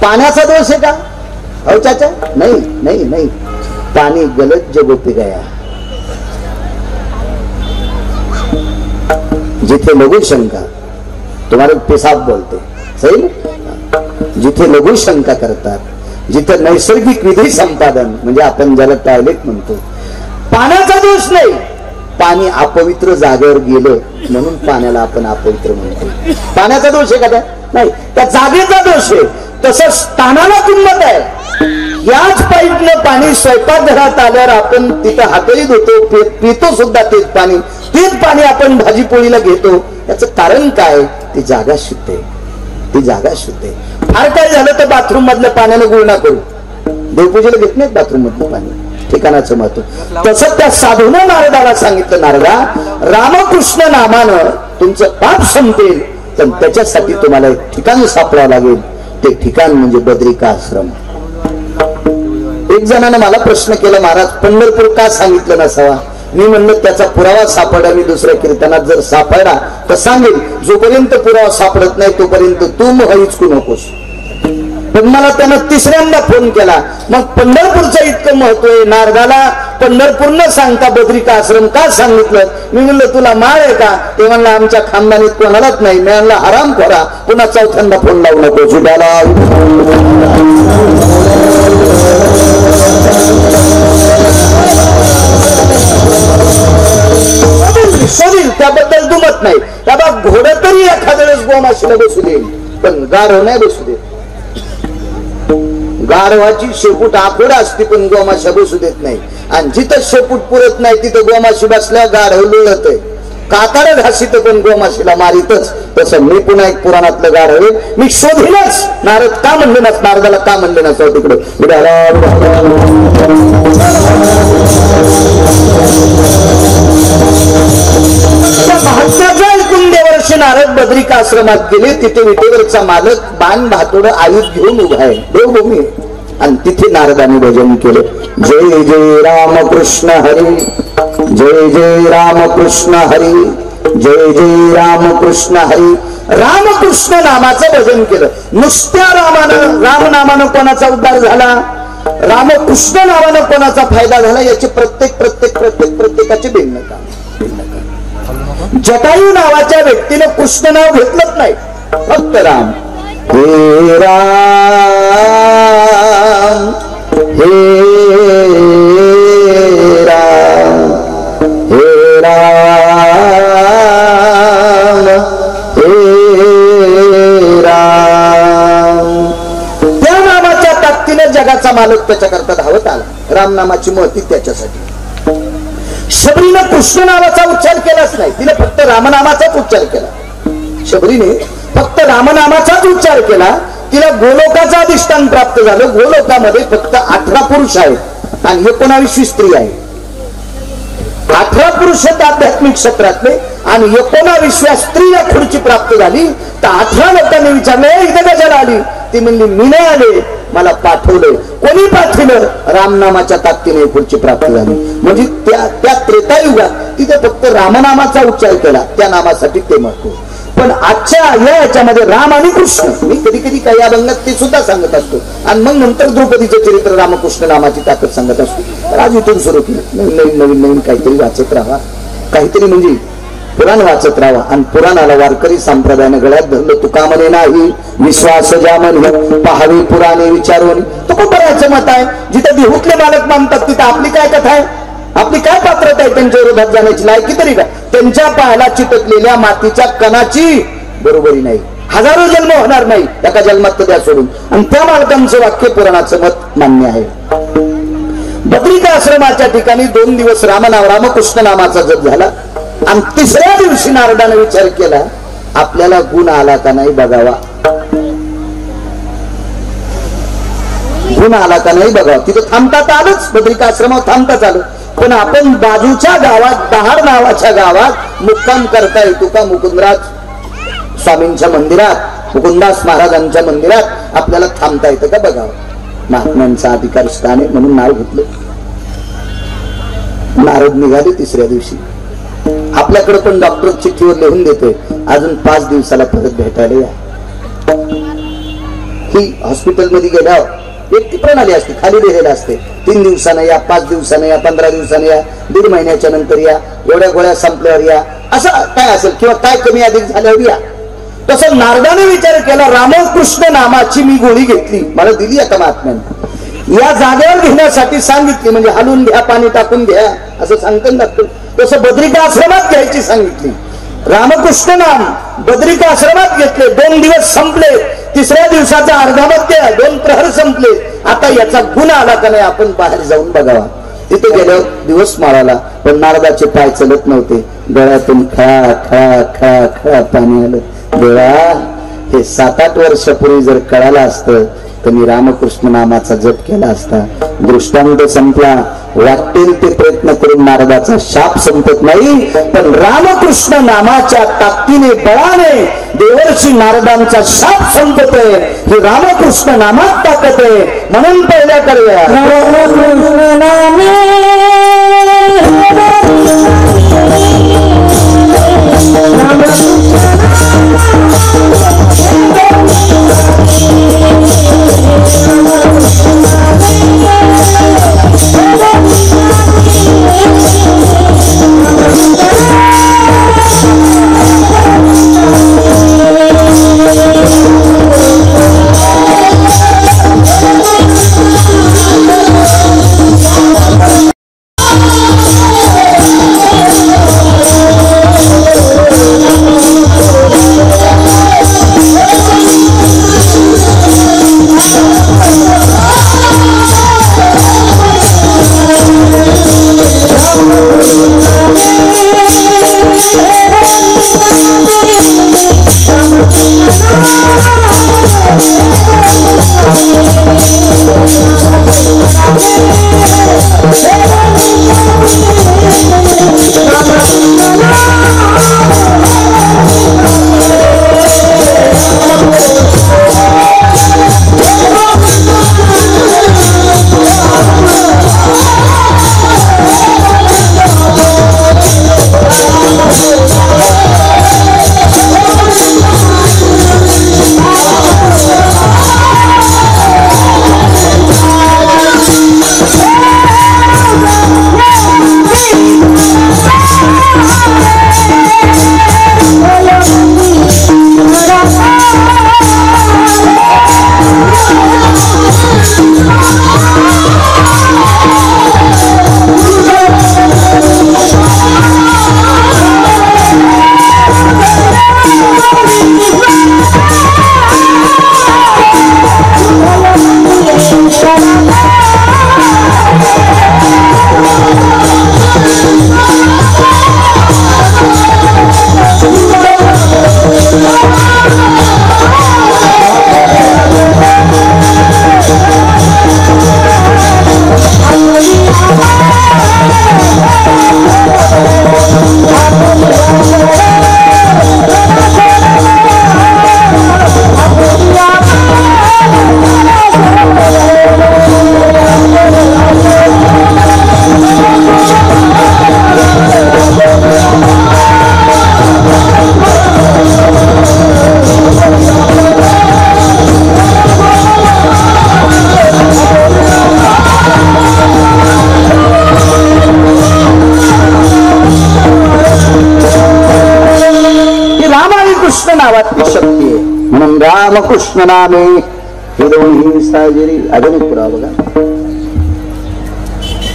पाण्याचा दोष आहे का? हो चाचा, नाही, पाणी गलत जगह पे गया. जिथे लघु शंका, तुम्हाला पेशाब बोलते सही ना, जिथे लघु शंका करतात, जिथे नैसर्गिक विधी संपादन, म्हणजे आपण ज्याला टॉयलेट म्हणतो, पाण्याचा दोष नाही, पाणी अपवित्र जागेवर गेलं म्हणून पाण्याला आपण अपवित्र म्हणतो. पाण्याचा दोष आहे का? नाही, त्या जागेचा दोष आहे. तसं स्थानाला किंमत आहे. याच पाईपनं पाणी स्वयंपाकघरात आल्यावर आपण तिथं हातही धुतो, पितो सुद्धा तेच पाणी आपण भाजी पोळीला घेतो. याचं कारण काय? ती जागा शुद्ध आहे, फार काय झालं तर बाथरूम मधल्या पाण्यानं गुळणा करू, देवपूजेला घेत नाहीत बाथरूम मधलं पाणी, ठिकाणाचं महत्व. तसं त्या साधूनं नारदाला सांगितलं, नारदा, रामकृष्ण नामानं तुमचं पाप संपेल, पण त्याच्यासाठी तुम्हाला एक ठिकाण सापडावं लागेल. ते ठिकाण म्हणजे बद्रिकाश्रम. एक जणानं मला प्रश्न केला, महाराज पंढरपूर का सांगितलं नसावा? मी म्हणलं त्याचा पुरावा सापडा, मी दुसऱ्या कीर्तनात जर सापडला तर सांगेल. जोपर्यंत पुरावा सापडत नाही तोपर्यंत तू हिचकू नकोस. पण मला त्यानं 3ऱ्यांदा फोन केला, मग पंढरपूरचं इतकं महत्व आहे, नारदाला पंढरपूर न सांगता बद्रिका आश्रम का सांगितलं? मी म्हणलं तुला माळ आहे का? ते म्हणलं आमच्या खानदानीत कोणालाच नाही. मी म्हणलं आराम करा, पुन्हा 4थ्यांदा फोन लावू नको. जुड्याला शोधील, त्याबद्दल दुमत नाही. त्या घोडं तरी एखाद्या वेळेस गोमाशीला बसू देईल, पण गाढव नाही बसू दे. गाढवाची शेपूट आखोड असते पण गोमाशा बसू देत नाही. आणि जिथं शेपूट पुरत नाही तिथं गोमाशी बसल्या गाढव लोळत आहे. कातार घासीत पण गोमाशीला मारितच. तसं मी पुन्हा एक पुराणातलं गाढव मी शोधीनच. नारद का म्हणले ना, नारदाला का म्हणले ना तिकडे महात्म्याचा ऐकून देवर्षी नारद बद्रिकाश्रमात गेले. तिथे विटेवरचा मालक बाण भातोड आयुध घेऊन उभा आहे, देवभूमी. आणि तिथे नारदाने भजन केलं. जय जय रामकृष्ण हरी, जय जय रामकृष्ण हरी, जय जय रामकृष्ण हरी. रामकृष्ण नामाचं भजन केलं. नुसत्या रामानं, रामनामानं कोणाचा उद्धार झाला, रामकृष्ण नावानं कोणाचा फायदा झाला, याची प्रत्येकाची भिन्नता. जटायू नावाच्या व्यक्तीने कृष्ण नाव घेतलंच नाही, फक्त राम. हे राम, हे राम, हे राम, हे राम. त्या नामाच्या ताकदीने जगाचा मालक त्याच्याकरता धावत आला. राम नामाची महती त्याच्यासाठी. शबरीनं कृष्ण नावाचा उच्चार केलाच नाही, तिने फक्त रामनामाचाच उच्चार केला. शबरीने फक्त रामनामाचाच उच्चार केला. तिला गोलोकाचं अधिष्ठान प्राप्त झालं. गोलोकामध्ये फक्त 18 पुरुष आहेत आणि 19वी स्त्री आहे. 18 पुरुष आहेत आध्यात्मिक क्षेत्रातले आणि 19व्या स्त्रीला खुर्ची प्राप्त झाली. तर 18 लोकांनी विचारलं, इथं कशाला आली? ती म्हणली, मी नाही आले, मला पाठवलं. कोणी पाठवलं? रामनामाच्या ताकदीने खुर्ची प्राप्त झाली. म्हणजे त्या त्रेतायुगात तिथे फक्त रामनामाचा उच्चार केला, त्या नामासाठी ते महत्व. पण आजच्या याच्यामध्ये राम आणि कृष्ण, मी कधी कधी काही अभंगात ते सुद्धा सांगत असतो आणि मग नंतर द्रौपदीचं चरित्र रामकृष्ण नामाची ताकद सांगत असतो. तर आज इथून सुरू केलं. नवीन काहीतरी वाचत राहा, काहीतरी म्हणजे पुराण वाचत राहा. आणि पुराणाला वारकरी संप्रदायाने गळ्यात धरलं. तुका म्हणे नाही विश्वास ज्या म्हणे पहावे पुराणे विचारून. तो कुठं मत आहे? जिथे देहूतले मालक मानतात तिथे आपली काय कथा आहे, आपली काय पात्रता आहे त्यांच्या विरोधात जाण्याची? लायकी तरी काय? त्यांच्या पायाला चिटकलेल्या मातीच्या कणाची बरोबरी नाही. हजारो जन्म होणार नाही एका जन्मात द्या सोडून. आणि त्या मालकांचं वाक्य पुराणाचं मत मान्य आहे. बद्रिका आश्रमाच्या ठिकाणी 2 दिवस रामकृष्ण नामाचा जप झाला. आणि 3ऱ्या दिवशी नारदाने विचार केला, आपल्याला गुण आला का नाही बघावा, गुण आला का नाही बघावा. तिथं थांबतात आलंच, बद्रिका आश्रमात थांबताच आलं. पण आपण बाजूच्या गावात, दहाड नावाच्या गावात मुक्काम करता येतो का? मुकुंदराज स्वामींच्या मंदिरात, मुकुंदास महाराजांच्या मंदिरात आपल्याला थांबता येतं का बघावं. महात्म्यांचा अधिकार स्थान आहे म्हणून नाव घेतलं. नारद निघाले 3ऱ्या दिवशी. आपल्याकडे पण डॉक्टर चिठ्ठीवर लिहून देतोय, अजून 5 दिवसाला परत भेटायला या. ही हॉस्पिटलमध्ये गेल्यावर एक ती प्रणाली असते, खाली लिहिलेलं असते, 3 दिवसानं या, 5 दिवसानं या, 15 दिवसानं या, 1.5 महिन्याच्या नंतर या, एवढ्या गोळ्या संपल्यावर या, असं काय असेल किंवा काय कमी अधिक झाल्यावर या. तसं नारदाने विचार केला, रामकृष्ण नामाची मी गोळी घेतली, मला दिली आता महात्म्याने. या जागेवर घेण्यासाठी सांगितली, म्हणजे हलवून घ्या, पाणी टाकून घ्या असं सांगतो डॉक्टर. तसं बद्रिका आश्रमात घ्यायची सांगितली. रामकृष्ण नाम बद्रिका आश्रमात घेतले. 2 दिवस संपले. 3ऱ्या दिवसाचा अर्धामध्ये 2 प्रहर संपले. आता याचा गुण आला का नाही आपण बाहेर जाऊन बघावा. तिथे गेल्यावर दिवस माळाला, पण नारदाचे पाय चलत नव्हते. डोळ्यातून खळा खळा खळा खळा पाणी आलं. देवा, हे 7-8 वर्षापूर्वी जर कळालं असतं तर मी रामकृष्ण नामाचा जप केला असता. दृष्टांत संपला. वाटेल ते प्रयत्न करून नारदाचा शाप संपत नाही, पण रामकृष्ण नामाच्या ताकदीने, बळाने देवर्षी नारदांचा शाप संपतोय. हे रामकृष्ण नामात ताकद आहे. म्हणून पहिल्या करूया रामकृष्ण नामे रामकृष्ण नावातली शक्ती आहे. म्हणून रामकृष्ण नामे हे दोन्ही साजिरी. अजून एक पुरावा बघा.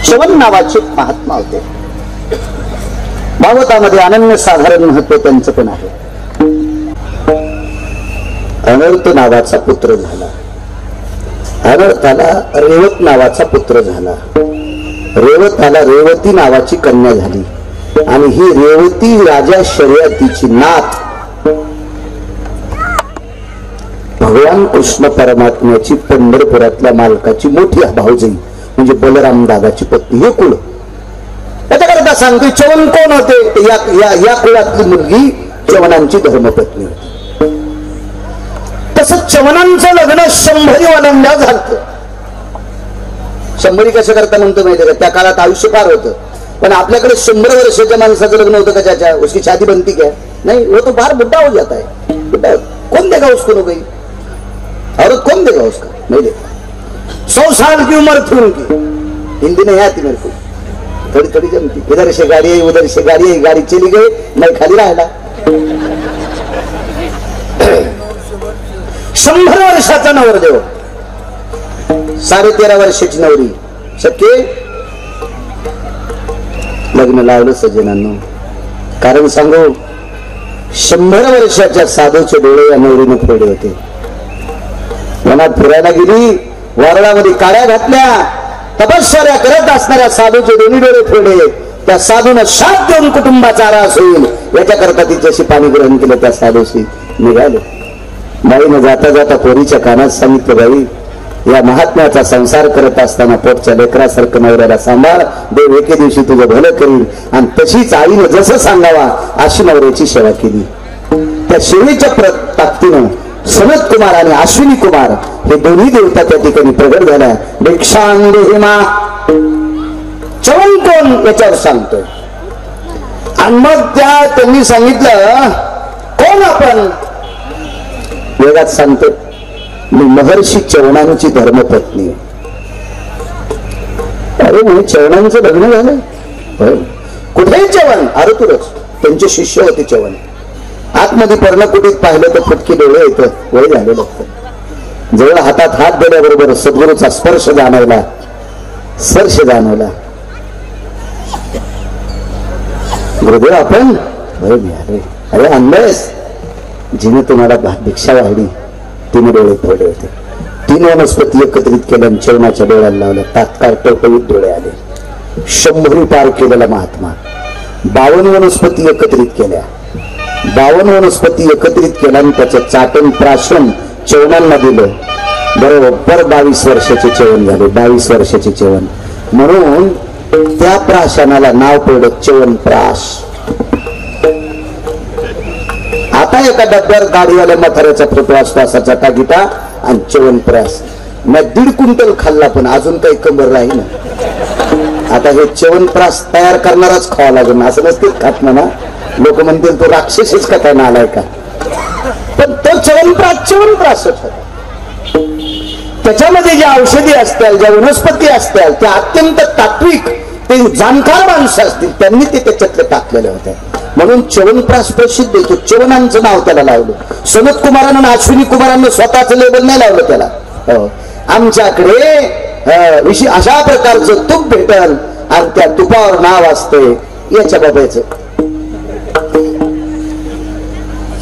च्यवन नावाचे महात्मा होते. भागवतामध्ये अनन्य साधारण महत्व त्यांचं पण आहे. अनर्थ नावाचा पुत्र झाला. अनर्थाला रेवत नावाचा पुत्र झाला. रेवताला रेवती नावाची कन्या झाली. आणि ही रेवती राजा शर्यतीची नाथ भगवान कृष्ण परमात्म्याची पंढरपुरातल्या मालकाची मोठी भाऊजाई म्हणजे बलराम दादाची पत्नी. हे कुळ त्याच्याकरता सांगते च्यवन कोण होते. या कुळातली मुलगी च्यवनांची धर्मपत्नी होती. तसं च्यवनांचं लग्न 100 वाल्यांदा झालं. 100 कसं करता म्हणतो माहिती का. त्या काळात आयुष्य फार होतं. पण आपल्याकडे 100 वर्षाच्या माणसाचं लग्न होतं का. ज्याच्या उसकी शादी बनती क्या नहीं. वो तो बाहर बुढ़ा हो जाता है. बुढ़ा कौन देगा उसको. नो गई औरत कौन देगा उसका. नहीं देगा. 100 साल की उम्र थी उनकी. हिंदी नहीं आती मेरे को. थोड़ी थोड़ी जमती. इधर से गाड़ी आई उधर से गाड़ी आई. गाड़ी चली गई मैं खाली राहिला. 100 वर्षाचा नवरदेव 13.5 वर्षाची नवरी. शक्य लग्न लावलं सज्जनांनो. कारण सांगू 100 वर्षाच्या साधूचे डोळे या नवरीने फोडे होते. वनात फिरायला गेली. वारणामध्ये काड्या घातल्या. तपश्चर्या करत असणाऱ्या साधूचे दोन्ही डोळे फोडे. त्या साधूनं शाप देऊन कुटुंबाचा आरास होईल याच्याकरता तिच्याशी पाणी ग्रहण केलं. त्या साधूशी निघाले. बाईनं जाता जाता पोरीच्या कानात सांगितलं बाई या महात्म्याचा संसार करत असताना पोटच्या लेकरासारखं नवऱ्याला सांभाळ. देव एके दिवशी तुझं भलं करील. आणि तशीच आईनं जसं सांगावा अशी नवऱ्याची सेवा केली. त्या सेवेच्या ताकदीनं सनत कुमार आणि अश्विनी कुमार हे दोन्ही देवता त्या ठिकाणी प्रगट झाल्या. भिक्षांदेहिमा च्यवन कोण याच्यावर सांगतोय. आणि मग त्यांनी सांगितलं कोण आपण. वेगात सांगतो मी महर्षी च्यवनांची धर्मपत्नी. अरे म्हणजे च्यवनांचं लग्न झालं. कुठेही च्यवन आरतुरच त्यांचे शिष्य होते च्यवन. आतमध्ये पर्णकुटीत पाहिलं तर फुटकी डोळे येतं. वय झालेलं होतं. जवळ हातात हात दिल्याबरोबर सद्गुरूचा स्पर्श जाणवला. गुरुदेव आपण अरे आणलंयस. जिने तुम्हाला भिक्षा वाढली तिने डोळे फोडले होते. 3 वनस्पती एकत्रित केल्या च्यवनाच्या डोळ्याला लावल्या. तात्काळ टवटवीत डोळे आले. 100 पार केलेला महात्मा. 52 वनस्पती एकत्रित केल्या. 52 वनस्पती एकत्रित केल्या आणि त्याचं चाटण प्राशन च्यवनांना दिलं. बरोबर 22 वर्षाचे च्यवन झाले. 22 वर्षाचे च्यवन. म्हणून त्या प्राशनाला नाव पडलं च्यवनप्राश. आता एका डब्यावर गाडीवाल्या म्हाताऱ्याचा फोटो असतो असा चटागिटा आणि च्यवनप्राश. मी 1.5 क्विंटल खाल्ला पण अजून काही कंबर राही ना. आता हे च्यवनप्राश तयार करणारच खावा लागेल. असं नसते खात म्हणा. लोक म्हणतील तो राक्षसच का काय आलाय का. पण तो च्यवनप्राशच होता. त्याच्यामध्ये ज्या औषधी असतील ज्या वनस्पती असतील त्या अत्यंत तात्विक ते जाणकार माणसं असतील त्यांनी ते त्याच्यातले टाकलेले होते. म्हणून च्यवनप्राश प्रसिद्ध येतो. च्यवनांचं नाव त्याला लावलं. सनत कुमारांना अश्विनी कुमारांना स्वतःच लेबल नाही लावलं त्याला. आमच्याकडे अशा प्रकारचं तूप भेटल आणि त्या तुपावर नाव असते याच्या बाबाचं.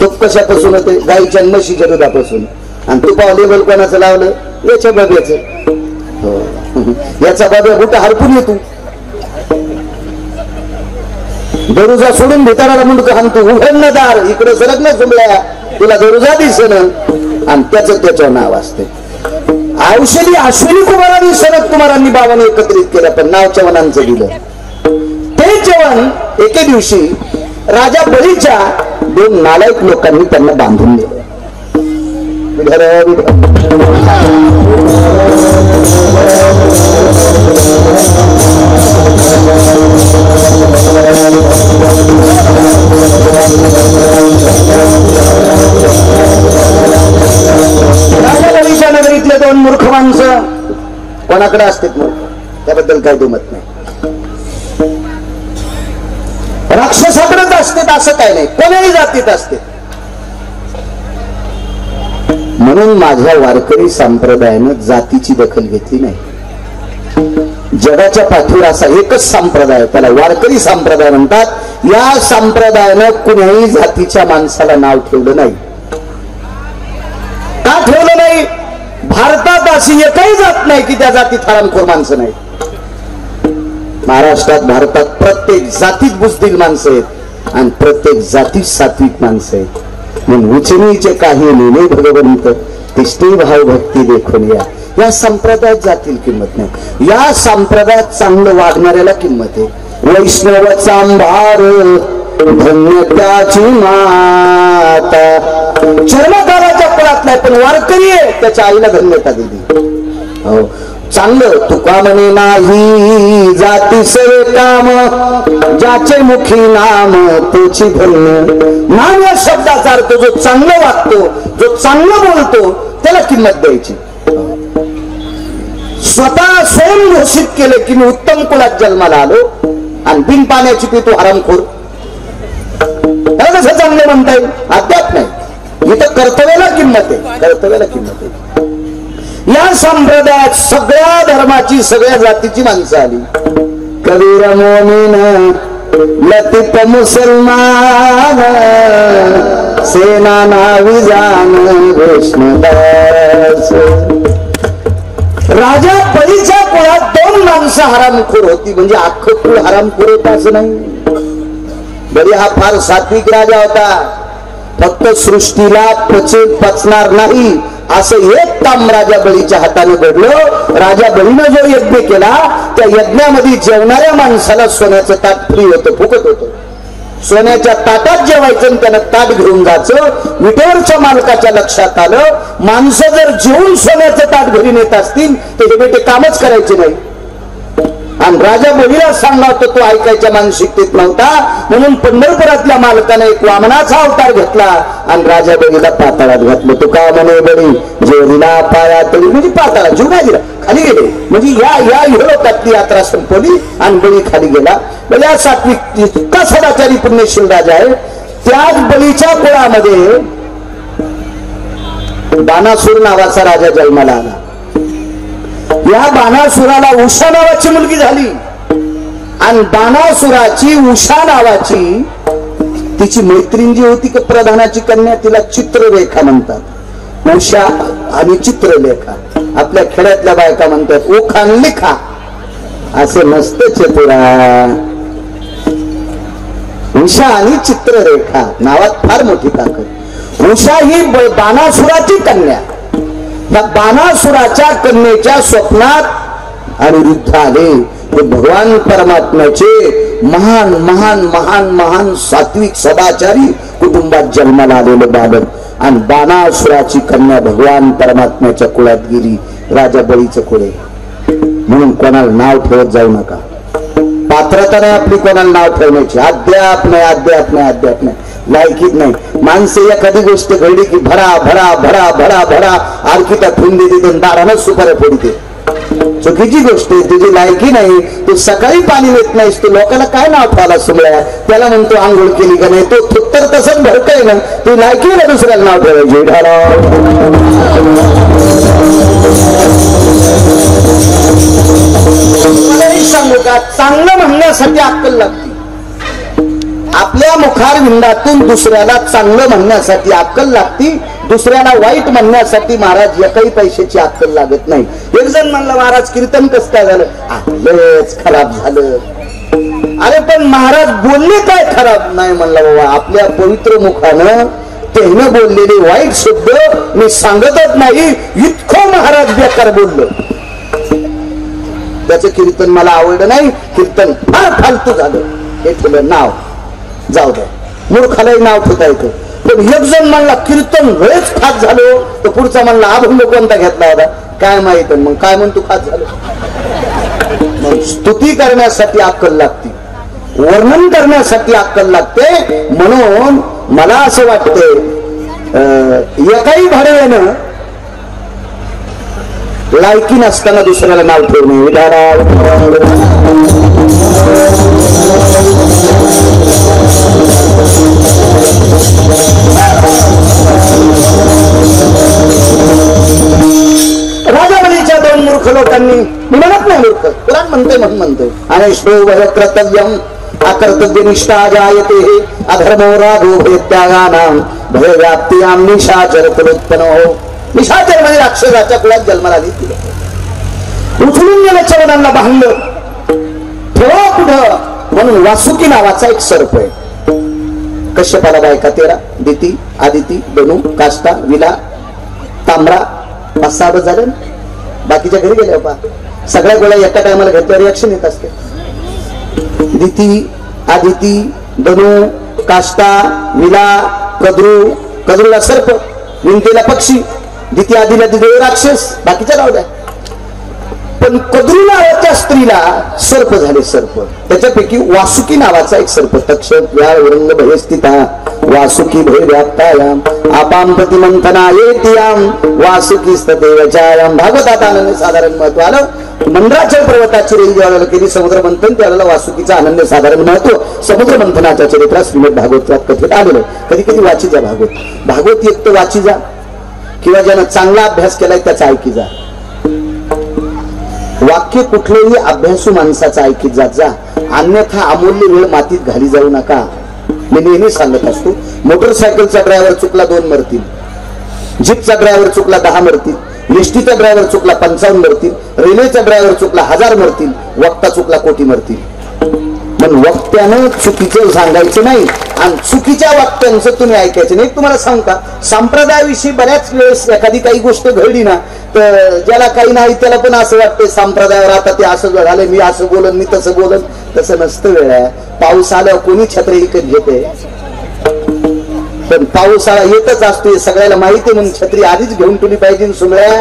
तूप कशापासून होते. गाईच्या म्हशीच्या दुधापासून. आणि तुपावर लेबल कोणाचं लावलं याच्या बाब्याचं. याचा बाब्या कुठं हरपून येतो. दरुजा सोडून भिताराला मुंडक हाणतो. उघडणं दार इकडे सरक ना जुमल्या तुला दरुजा दिसन. आणि त्याच्यावर नाव असते. औषधी अश्विनी कुमारांनी सनत कुमारांनी 52 एकत्रित केलं पण नाव च्यवनांचं दिलं. ते च्यवन एके दिवशी राजा बळीच्या 2 नालायक लोकांनी त्यांना बांधून दिलं. राजा बळीच्या नगरीतले 2 मूर्ख माणसं कोणाकडे असतात मूर्ख त्याबद्दल काही दुमत नाही. राक्षसाकडेच असतात असं काय नाही. कोणाही जातीत असते. म्हणून माझ्या वारकरी संप्रदायानं जातीची दखल घेतली नाही. जगाच्या पाठीवर असा एकच संप्रदाय, त्याला वारकरी संप्रदाय म्हणतात. या संप्रदायानं कुण्याही जातीच्या माणसाला नाव ठेवलं नाही. का ठेवलं नाही? भारतात अशी एकही जात नाही की त्या जातीत हरामखोर माणसं नाही. महाराष्ट्रात, भारतात प्रत्येक जातीत बुजदिल माणसं आहेत आणि प्रत्येक जातीत सात्विक माणसं आहेत. म्हणून उचनीचे काही लिहिले भगवंत तिष्ठी भाव भक्ती देखून या संप्रदायात जातील किंमत नाही. या संप्रदायात चांगलं वागणाऱ्याला किंमत आहे. वैष्णव चांभार धन्य त्याची माता. चर्मकाराच्या कुळात नाही पण वारकरी आहे, त्याच्या आईला धन्यता दिली. हो, चांगलं तुका म्हणे नाही जाती सवे काम, ज्याचे मुखी नाम तोची धन्य. नाम या शब्दाचा अर्थ जो चांगलं वागतो, जो चांगलं बोलतो त्याला किंमत द्यायची. स्वतः स्वयं घोषित केले की मी उत्तम कुलात जन्माला आलो आणि बिन पाण्याची पितो हरामखोर, त्याला कसं चांगले म्हणता येईल? अद्याप नाही. इथं कर्तव्याला किंमत आहे, कर्तव्याला किंमत आहे. या संप्रदायात सगळ्या धर्माची, सगळ्या जातीची माणसं आली. कबीर मोमीन लतीफ मुसलमान, सेना नावी जान वैष्णवदास. राजा बळीच्या कुळात 2 माणसं हरामखोर होती, म्हणजे अख्खं कुळ हरामखोर होतं असं नाही. बळी हा फार सात्विक राजा होता. फक्त सृष्टीला पचणार नाही असं एक काम राजा बळीच्या हाताने घडलं. राजा बळीनं जो यज्ञ केला त्या यज्ञामध्ये जेवणाऱ्या माणसाला सोन्याचं ताट फ्री होतं, फुकट होतं. सोन्याच्या ताटात जेवायचं आणि त्यानं ताट घेऊन जायचं. विटेवरच्या मालकाच्या लक्षात आलं, माणसं जर जेवून सोन्याचं ताट घरी नेत असतील तर हे बेटे कामच करायचे नाही. आणि राजा बळीला सांगला होता, तो ऐकायच्या मानसिकतेत नव्हता. म्हणून पंढरपुरातल्या मालकाने एक वामनाचा अवतार घेतला आणि राजा बळीला पाताळात घातलं. तो का म्हणे बळी जेवलीला पाया तरी, म्हणजे पाताळात जीव नाही दिला, खाली गेले. म्हणजे या लोकातली यात्रा संपवली आणि बळी खाली गेला. म्हणजे हा सात्विक इतका सदाचारी पुण्यशील राजा आहे. त्याच बळीच्या कुळामध्ये बाणासूर नावाचा राजा जन्माला आला. या बाणासुराला उषा नावाची मुलगी झाली आणि बाणासुराची उषा नावाची तिची मैत्रीण जी होती की प्रधानाची कन्या, तिला चित्ररेखा म्हणतात. उषा आणि चित्रलेखा. आपल्या खेड्यातल्या बायका म्हणतात ओखान लिखा, असे नसते चतुरा. उषा आणि चित्ररेखा नावात फार मोठी ताकद. उषा ही बाणासुराची कन्या. या बाणासुराच्या कन्येच्या स्वप्नात अनिरुद्ध आले. ते भगवान परमात्म्याचे महान महान महान महान सात्विक सदाचारी कुटुंबात जन्माला आलेलं बालक. आणि बाणासुराची कन्या भगवान परमात्म्याच्या कुळात गेली. राजा बळीचं कुळे. म्हणून कोणाला नाव ठेवत जाऊ नका. पात्रता नाही आपली कोणाला नाव ठेवण्याची. अद्याप नाही, अद्याप नाही, अद्याप नाही, लायकीत नाही. माणसे एखादी गोष्ट घडली की भरा भरा भरा भरा भरा आरखीता ठेवून देते, दारानं सुपाऱ्या फोडते. चुकीची गोष्ट आहे. तुझी लायकी नाही. तू सकाळी पाणी देत नाहीस, तू लोकांना काय नाव ठेवायला सुमळ्या? त्याला म्हणतो आंघोळ केली का नाही? तो थुत्तर तसंच भरकय ना. तू लायकीला दुसऱ्याला नाव ठेवायचे. सांगू का, चांगलं म्हणण्यासाठी अक्कल लागते. आपल्या मुखारविंदातून दुसऱ्याला चांगलं म्हणण्यासाठी अक्कल लागती. दुसऱ्याला वाईट म्हणण्यासाठी महाराज एकही पैशाची अक्कल लागत नाही. एक जण म्हणलं महाराज कीर्तन कसं काय झालं? आपलंच खराब झालं. अरे पण महाराज बोलले काय खराब? नाही म्हणलं बाबा, आपल्या पवित्र मुखानं त्यानं बोललेले वाईट शब्द मी सांगतच नाही. इतकं महाराज बेकार बोललं, त्याचं कीर्तन मला आवडलं नाही. कीर्तन फार फालतू झालं. हे ठेवलं नाव, जाऊ द्या, मूर्खालाही नाव ठेवता येतं. पण एक जण म्हणला कीर्तन लयच खास झालो, तर पुढचा म्हणला अभंग कोणता घेतला होता काय माहित. मग काय म्हणतो खास झालं? मग स्तुती करण्यासाठी अक्कल लागते, वर्णन करण्यासाठी अक्कल लागते. म्हणून मला असं वाटतंय एकाही भाडव्यानं लायकी नसताना दुसऱ्याला नाव ठेवणे. विधारा मी म्हणत नाही मूर्ख, पुराण म्हणतोय म्हणून म्हणतोय. आणि श्रो वह कर्तव्यम अकर्तव्य निष्ठा जायते अधर्मो रागो भयत्यागानां भयव्याप्त्यां निशाचर कुलोत्पन्नो. निशाचर म्हणजे राक्षसाच्या कुळात जन्माला आली. उचलून गेल्या चवनांना बांधलं, ठेवा कुठं म्हणून वासुकी नावाचा एक सर्प आहे. कश्यपाला बायका 13, दिती, आदिती, धनु, काष्टा, विला, तांबरा, 5-6 झाले. बाकीच्या घरी गेल्या पा सगळ्या गोळ्या एका टायमाला घेतल्यावर रिॲक्शन येत असते. दिती, आदिती, धनु, काष्टा, विला, कद्रू, कद्रूला सर्प, विंतेला पक्षी, दिती आदिला दिदे राक्षस, बाकीच्या राहू द्या. पण कद्रू नावाच्या स्त्रीला सर्प झाले सर्प. त्याच्यापैकी वासुकी नावाचा एक सर्प. तक्ष व्याळ वरंग भयस्थिता वासुकी भय व्याप्तायाम आपाम प्रतिमंथनायेतियाम वासुकी स्तदेवचायाम. भागवतात अनन्यसाधारण महत्व आलं. मंद्राचल पर्वताची रेंज ज्यावेळेला केली समुद्र मंथन, त्यावेळेला वासुकीचा अनन्यसाधारण महत्व समुद्र मंथनाच्या चरित्रात श्रीमद भागवतात कथित आलेलं. कधी कधी वाची जा भागवत. भागवत एक तर वाची जा किंवा ज्यानं चांगला अभ्यास केलाय त्याचा ऐकी जा. वाक्य कुठलेही अभ्यासू माणसाचा ऐकीत जात जा, अन्यथा अमूल्य वेळ मातीत घाली जाऊ नका. मी नेहमी सांगत असतो, मोटरसायकलचा ड्रायव्हर चुकला 2 मरतील, जीपचा ड्रायव्हर चुकला 10 मरतील, एसटीचा ड्रायव्हर चुकला 55 मरतील, रेल्वेचा ड्रायव्हर चुकला 1000 मरतील, वक्ता चुकला कोटी मरतील. पण वक्त्यानं चुकीचं सांगायचं नाही आणि चुकीच्या वक्त्यांचं तुम्ही ऐकायचं नाही. तुम्हाला सांगू का, संप्रदायाविषयी बऱ्याच वेळेस एखादी काही गोष्ट घडली ना, तर ज्याला काही नाही त्याला पण असं वाटतं संप्रदायावर आता ते असं झालंय, मी असं बोलन, मी तसं बोलन. तसं नसतं. वेळ आहे, पाऊस आल्यावर कोणी छत्री विकत घेते, पण पावसाळा येतच असतो सगळ्याला माहिती, म्हणून छत्री आधीच घेऊन ठेवली पाहिजे. सुमळ्या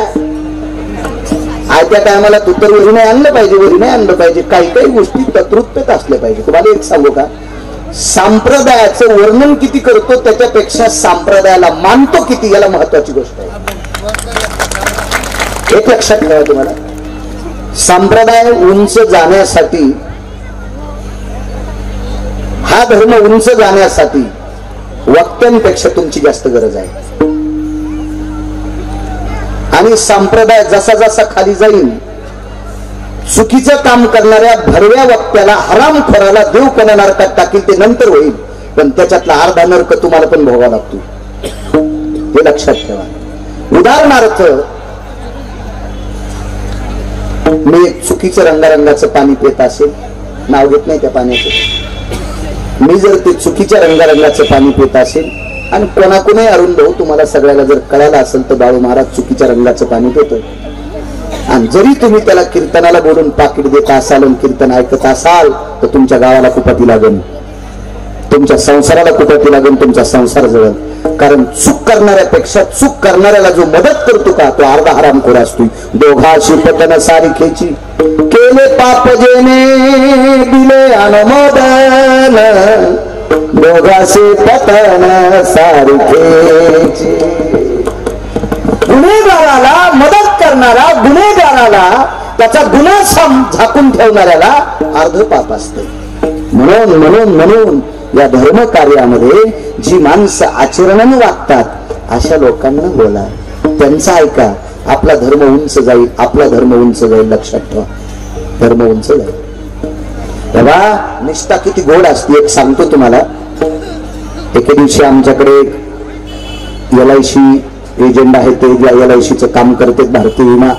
आयत्या टायमाला तू तर वरी नाही आणलं पाहिजे, वरी नाही आणलं पाहिजे. काही काही गोष्टी तत्रुत्पत असल्या पाहिजे. तुम्हाला एक सांगू का, संप्रदायाचं वर्णन किती करतो त्याच्यापेक्षा संप्रदायाला मानतो किती, याला महत्वाची गोष्ट आहे. एक लक्षात ठेवा तुम्हाला, संप्रदाय उंच जाण्यासाठी, हा धर्म उंच जाण्यासाठी वक्त्यांपेक्षा तुमची जास्त गरज आहे. आणि संप्रदाय जसा जसा खाली जाईल, चुकीचं काम करणाऱ्या भरव्या वक्त्याला, हरामखोराला देव कोणा नरकात टाकील ते नंतर होईल, पण त्याच्यातला अर्धा नरक तुम्हाला पण भोगावा लागतो. हे लक्षात ठेवा. उदाहरणार्थ, मी एक चुकीचं रंगारंगाचं पाणी पित असेल, नाव घेत नाही त्या पाण्याचं, मी जर ते चुकीच्या रंगारंगाचं पाणी पित असेल आणि कोणाकोणी अरुण भाऊ तुम्हाला सगळ्याला जर कळालं असेल तर बाळू महाराज चुकीच्या रंगाचं पाणी पितोय, आणि जरी तुम्ही त्याला कीर्तनाला बोलून पाकिट देत असाल आणि कीर्तन ऐकत असाल तर तुमच्या गावाला कुपाती लागेल, तुमच्या संसाराला कुपाती लागेल, तुमचा संसार जळेल. कारण चूक करणाऱ्यापेक्षा चूक करणाऱ्याला जो मदत करतो का तो अर्धा हरामखोर असतो. दोघाशी पतन सारिखेची केले पाप जेने दिले अनुमोदन, दोघाशी पतन सारिखेची. गुन्हेगाराला मदत करणारा, गुन्हेगाराला त्याचा गुन्हा झाकून ठेवणाऱ्याला अर्ध पाप असते. म्हणून म्हणून म्हणून या धर्म कार्यामध्ये जी माणसं आचरणाने वागतात अशा लोकांना बोला, त्यांचा ऐका. आपला धर्म उंच जाईल, आपला धर्म उंच जाईल. लक्षात ठेवा, धर्म उंच जाईल. तेव्हा निष्ठा किती गोड असते. एक सांगतो तुम्हाला, एके दिवशी आमच्याकडे LIC एजंट आहे, ते LICचं काम करतात, भारतीय विमा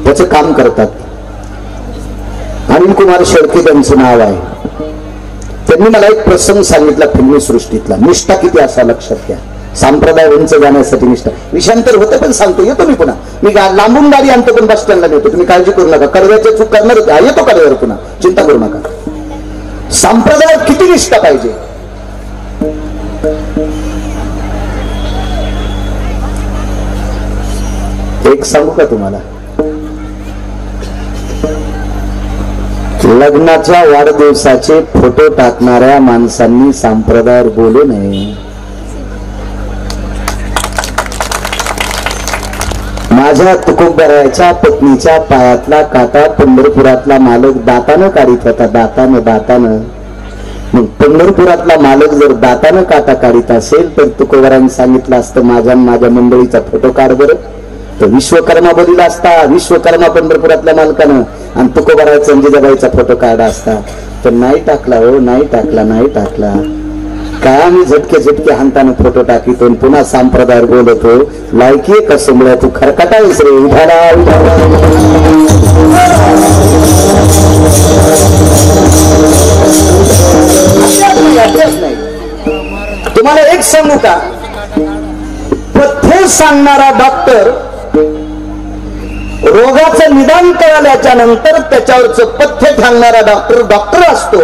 त्याचं काम करतात. अनिल कुमार शेळके त्यांचं नाव आहे. त्यांनी मला एक प्रसंग सांगितला फिल्मी सृष्टीतला. निष्ठा किती असा लक्षात घ्या. संप्रदाय उंच जाण्यासाठी निष्ठा. विषांतर होतं पण सांगतो, येतो मी पुन्हा. मी लांबून गाडी आणतो पण बस स्टँडला नेतो, तुम्ही काळजी करू नका. कडव्याच्या चूक करणार होते, येतो कडव्यावर पुन्हा, चिंता करू नका. संप्रदायात किती निष्ठा पाहिजे. एक सांगू का तुम्हाला, लग्नाच्या वाढदिवसाचे फोटो टाकणाऱ्या माणसांनी संप्रदायावर बोलू नये. माझ्या तुकोबराच्या पत्नीच्या पायातला काटा पंढरपुरातला मालक दातानं काढीत होता, दातानं. मग पंढरपुरातला मालक जर दातानं काटा काढीत असेल तर तुकोबरांनी सांगितलं असतं, माझ्या मंडळीचा फोटो काढ बरं. तर विश्वकर्मा बोलीला असता, विश्वकर्मा पंढरपुरातल्या मालकानं, आणि तुकोबारायचा जिजाबाईचा फोटो काढला असता, तर नाही टाकला हो, नाही टाकला, नाही टाकला. काय आम्ही झटके हाताने फोटो टाकीतो पुन्हा संप्रदाय बोलतो. लायकी कसं मिळा तू खरकटायस रे. उठाला नाही. तुम्हाला एक सांगू का, पथ्य सांगणारा डॉक्टर रोगाचं निदान कळल्याच्या नंतर त्याच्यावरचं पथ्य सांगणारा डॉक्टर असतो.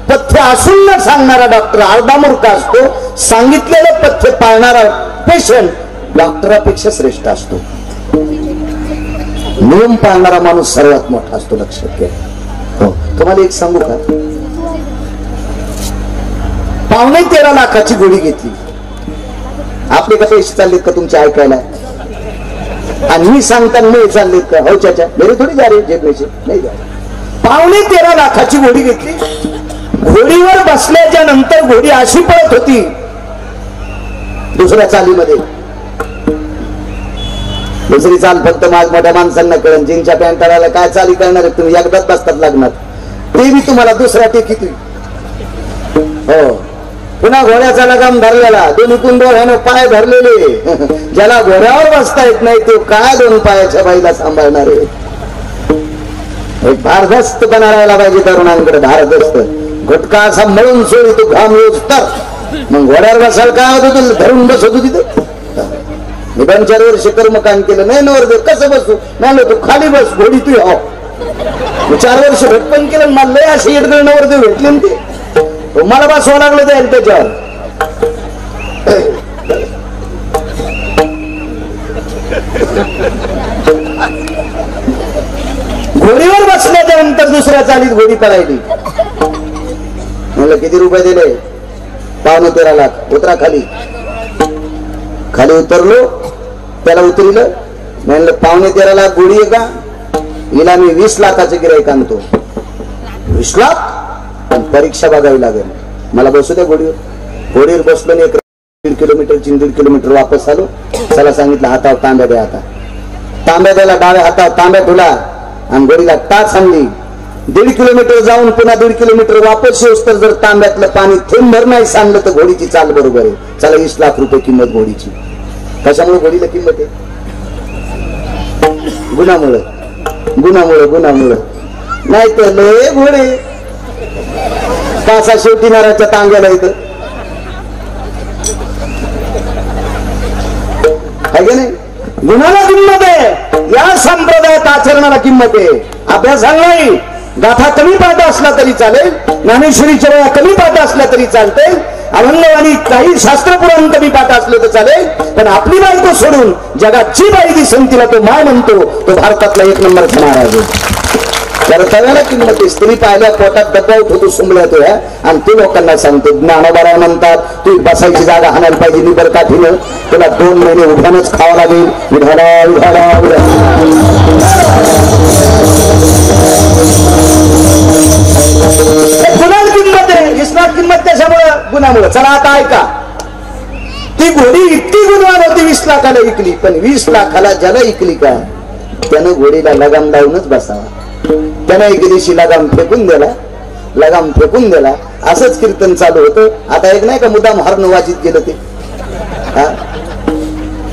पथ्य असून न सांगणारा डॉक्टर अर्धामूर्ख असतो. सांगितलेलं पथ्य पाळणारा पेशंट डॉक्टरापेक्षा श्रेष्ठ असतो. नियम पाळणारा माणूस सर्वात मोठा असतो, लक्षात घ्या. हो, तुम्हाला एक सांगू का, 13.5 लाखाची गोळी घेतली. आपले का पैसे चाललेत का तुमचे ऐकायला? आणि मी सांगताना नाही चाललेत का? हो चाचा, मेरे थोडी जा रे जे पैसे नाही जा. 13.5 लाखाची गोळी घेतली. घोडीवर बसल्याच्या नंतर घोडी अशी पळत होती दुसऱ्या चालीमध्ये. दुसरी चाल फक्त माझ मोठ्या माणसांना कळण. जीनच्या पॅन्टाला काय चाली करणार आहे तुम्ही? एकदाच बसतात लागणार. ते मी तुम्हाला दुसऱ्या टेकीत. हो, पुन्हा घोड्याचा लगाम धरलेला, दोन्ही कुंडोळ्यानं पाय धरलेले. ज्याला घोड्यावर बसता येत नाही तो काय 2 पायाच्या बाईला सांभाळणार आहे? एक भारदस्त बनायला पाहिजे तरुणांकडे. भारदस्त घटका असा मळून सोडी तो घाम योज तर मग घोड्यावर बसायला काय होतं? तू धरून बसत होती तिथे. मी 2-4 वर्ष कर्मकांड केलं नाही. नवरदेव कसं बसू? नाही तू खाली बस, घोडी तू हो. 4 वर्ष भटकन केलं. मला लय असे येडगळ नवरदेव भेटले ना ते, मला बसवा लागलं जाईल त्याच्यावर. घोडीवर बसल्याच्या नंतर दुसऱ्या चालीत घोडी पळायली. म्हणलं किती रुपये दिले? 13.5 लाख. उतरा खाली. खाली उतरलो, त्याला उतरिलं. म्हणलं 13.5 लाख गोडी आहे का? हिला मी 20 लाखाचं गिऱ्हाईक आणतो. 20 लाख? परीक्षा बघावी लागेल. मला बसू द्या घोडीवर. घोडीवर बसलो, 1.5 किलोमीटरची 1.5 किलोमीटर वापस आलो. चला सांगितलं हातावर तांब्या द्या. आता तांब्या द्यायला डाव्या हातावर तांब्या ठेवला आणि घोडीला टाच आणली. 1.5 किलोमीटर जाऊन पुन्हा 1.5 किलोमीटर वापस येऊस तर जर तांब्यातलं पाणी थेंबभर नाही सांगलं तर घोडीची चाल बरोबर आहे. चला 20 लाख रुपये किंमत घोडीची. कशामुळे घोडीला किंमत आहे? गुणामुळे नाही तर लय घोडे कासा शेवटी नाराच्या तांग्याला इथं आहे नाही. गुणाला किंमत आहे. या संप्रदायात आचरणाला किंमत आहे. अभ्यास नाही. गाथा कमी पाठ असला तरी चालेल, ज्ञानेश्वरीच्या वेळा कमी पाठ असला तरी चालते, अभंगवाणी काही शास्त्रपुराण कमी पाठ असले तर चालेल, पण आपली बायको सोडून जगात जी बाई दिसन तिला तो माय म्हणतो. तो भारतातला 1 नंबरचा महाराज आहे. कर्तव्याला किंमत आहे. स्त्री पाहिल्या पोटात डब्बा उठवतो सुंबल्या तो ह्या आणि ते लोकांना सांगतो. ज्ञानोबा म्हणतात तू बसायची जागा हाणायला पाहिजे निबर काठीनं. तुला 2 महिने उभ्यानच खावं लागेल. गुणाला किंमत आहे. 20 लाख किंमत त्याच्यामुळं गुणामुळं. चला आता ऐका. ती घोडी इतकी गुणवान होती 20 लाखाला विकली. पण 20 लाखाला ज्याला विकली का त्यानं घोडीला लगाम लावूनच बसावा. त्यानं एक दिवशी लगाम फेकून दिला. असंच कीर्तन चालू होतं. आता एक नाही का मुद्दाम हरण वाजित गेलं ते.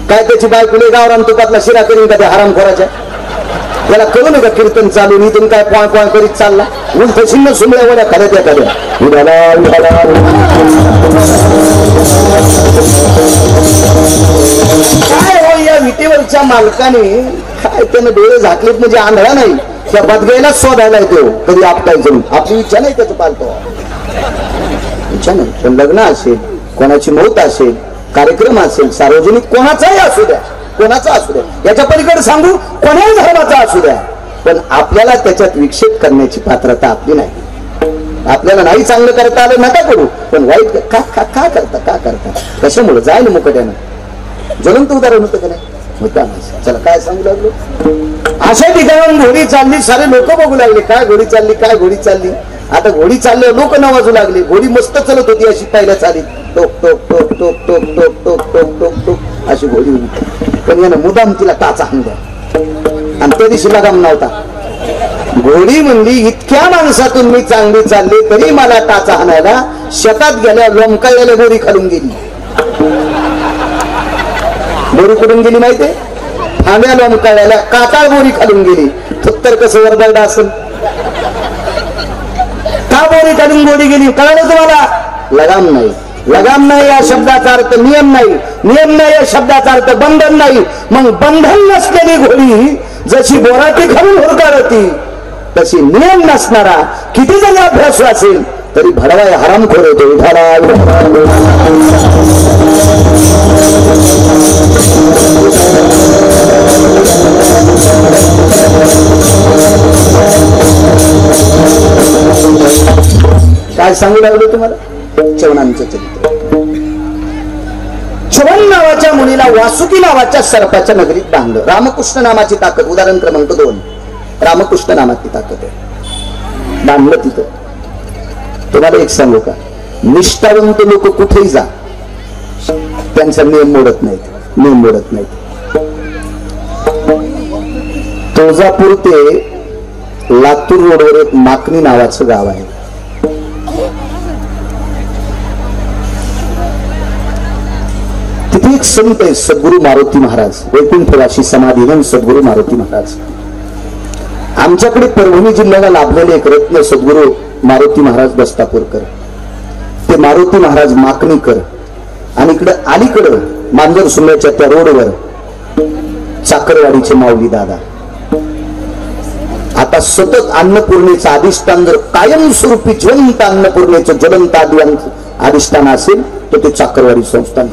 काय त्याची बायकुले गावरान तुपातला शिरा करीन का त्या हरामखोराच्या? त्याला कळू नये का कीर्तन चालू? इथून काय पॉय पॉय करीत चालला. उलट शिन्न सुमल्या वड्या खाल्या त्या खाल्या. काय हो या विटेवरच्या मालकाने काय त्यानं डोळे झाकलेत म्हणजे आंधळा नाही. त्या बदगायला शोधायला येतो कधी आपटायचं. आपली इच्छा नाही त्याचं पालतो. इच्छा नाही. पण लग्न असेल, कोणाची मौत असेल, कार्यक्रम असेल, सार्वजनिक कोणाचाही असू द्या, कोणाचा असू द्या, याच्या पलीकडे सांगू कोणाही धर्माचा असू द्या, पण आपल्याला त्याच्यात विक्षेप करण्याची पात्रता आपली नाही. आपल्याला नाही चांगलं करता आलं नका करू, पण वाईट का करता कशामुळे? जाईल मुकट्यानं. ज्वलंत उदाहरण होतं का नाही? चला काय सांगू लागलो. अशा ठिकाणी घोडी चालली. सारे लोक बघू लागले काय घोडी चालली. आता घोडी चालले लोक नवाजू लागले. घोडी मस्त चलत होती अशी पहिल्या चालीत. टोक टोक टोक टोक टोक टोक टोक टोक टोक टोक. अशी घोडी होती. पण यानं मुदाम तिला टाचा हाणल्या आणि त्या दिवशी लगाम नव्हता. घोडी म्हणली इतक्या माणसातून मी चांगली चालली तरी मला टाचा हाणायला, शेतात गेल्या लोमकाळ्याला बोरी खालून गेली. बोरी कुठून गेली माहितीये? फांद्या लोमकाळ्याला काटाळ बोरी खालून गेली. तर कसं वरदारडा असेल. का बोरी खालून घोडी गेली कळलं तुम्हाला? लगाम नाही. लगाम नाही या शब्दाचा अर्थ नियम नाही, नियम नाही या शब्दाचा अर्थ बंधन नाही. मग बंधन नसलेली घोडी जशी बोराटी खालून हुरकाळती तशी नियम नसणारा किती जरी अभ्यास असेल तरी भडवाय हरामखोर होतो. काय सांगू लागलो तुम्हाला? चवनांचं चरित्र. चवन नावाच्या मुलीला वासुकी नावाच्या सर्पाच्या नगरीत बांधलं. रामकृष्ण नामाची ताकद. उदाहरण क्रमांक 2. रामकृष्ण नामाची ताकद आहे. बांधलं तिथं. तुम्हाला एक सांगू का? निष्ठावंत लोक कुठेही जा त्यांचा नियम मोडत नाहीत. नियम मोडत नाहीत. तुळजापूर ते लातूर रोडवर एक माकणी नावाचं गाव आहे. तिथे एक संत आहे सद्गुरू मारुती महाराज. वैकुंठवासी समाधीनंद सद्गुरू मारुती महाराज. आमच्याकडे परभणी जिल्ह्याला लाभलेले एक रत्न सद्गुरू मारुती महाराज दस्तापूरकर. ते मारुती महाराज माकणीकर. आणि इकडे अलीकडं मांजर सुम्याच्या त्या रोडवर चाकरवाडीचे माऊली दादा. आता सतत अन्नपूर्णेचं अधिष्ठान जर कायमस्वरूपी ज्वलंत अन्नपूर्णेचं ज्वलंत अधिष्ठान असेल तर ते चाकरवाडी संस्थान.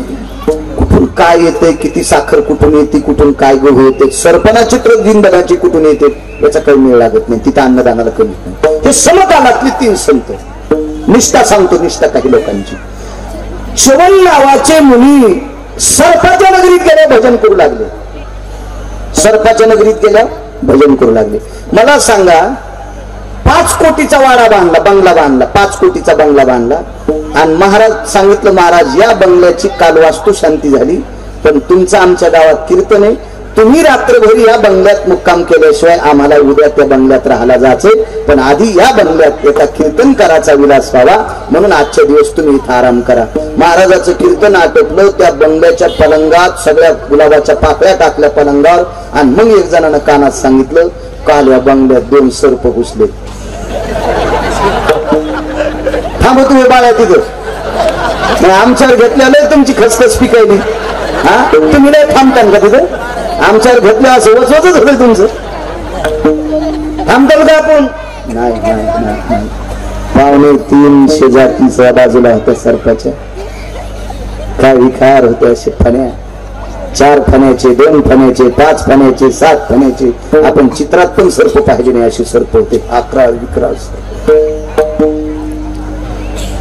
कुठून काय येते, किती साखर कुठून येते, कुठून काय गहू येते, सरपणाची ट्रक जिंदनाची कुठून येते याचा काही मेळ लागत नाही. तिथं अन्नदानाला कमी नाही. हे समकालातले 3 संत. निष्ठा सांगतो, निष्ठा काही लोकांची. चवन नावाचे मुनी सर्पाच्या नगरीत गेल्या भजन करू लागले. सर्पाच्या नगरीत गेल्या भजन करू लागले. मला सांगा 5 कोटीचा वाडा बांधला, बंगला बांधला, 5 कोटीचा बंगला बांधला. आणि महाराज सांगितलं, महाराज या बंगल्याची काल वास्तू शांती झाली पण तुमचं आमच्या गावात कीर्तन आहे. तुम्ही रात्रभर या बंगल्यात मुक्काम केल्याशिवाय आम्हाला उद्या त्या बंगल्यात राहायला जायचंय. पण आधी या बंगल्यात एका कीर्तनकाराचा विलास व्हावा म्हणून आजच्या दिवस तुम्ही इथं आराम करा. महाराजाचं कीर्तन आटोपलं. त्या बंगल्याच्या पलंगात सगळ्या गुलाबाच्या पाकळ्या टाकल्या पलंगावर. आणि मग एक जणांना कानात सांगितलं, काल या बंगल्यात 2 सर्प घुसले. थांबा तुम्ही बाळा तिथं. आमच्यावर घेतल्याला तुमची खसखस पिकायली. हा तुम्ही नाही थांबताल का तिथं? आमच्यावर घेतलं असं वचवतच होतं तुमचं. थांबताल का आपण? नाही नाही नाही. 2.25 जातीचा बाजूला होत्या सर्पाच्या. काय विकार होते असे फण्या. 4 फण्याचे, 2 फण्याचे, 5 फण्याचे, 7 फण्याचे. आपण चित्रात पण सर्प पाहिजे नाही असे सर्प होते. 11 विक्राळ.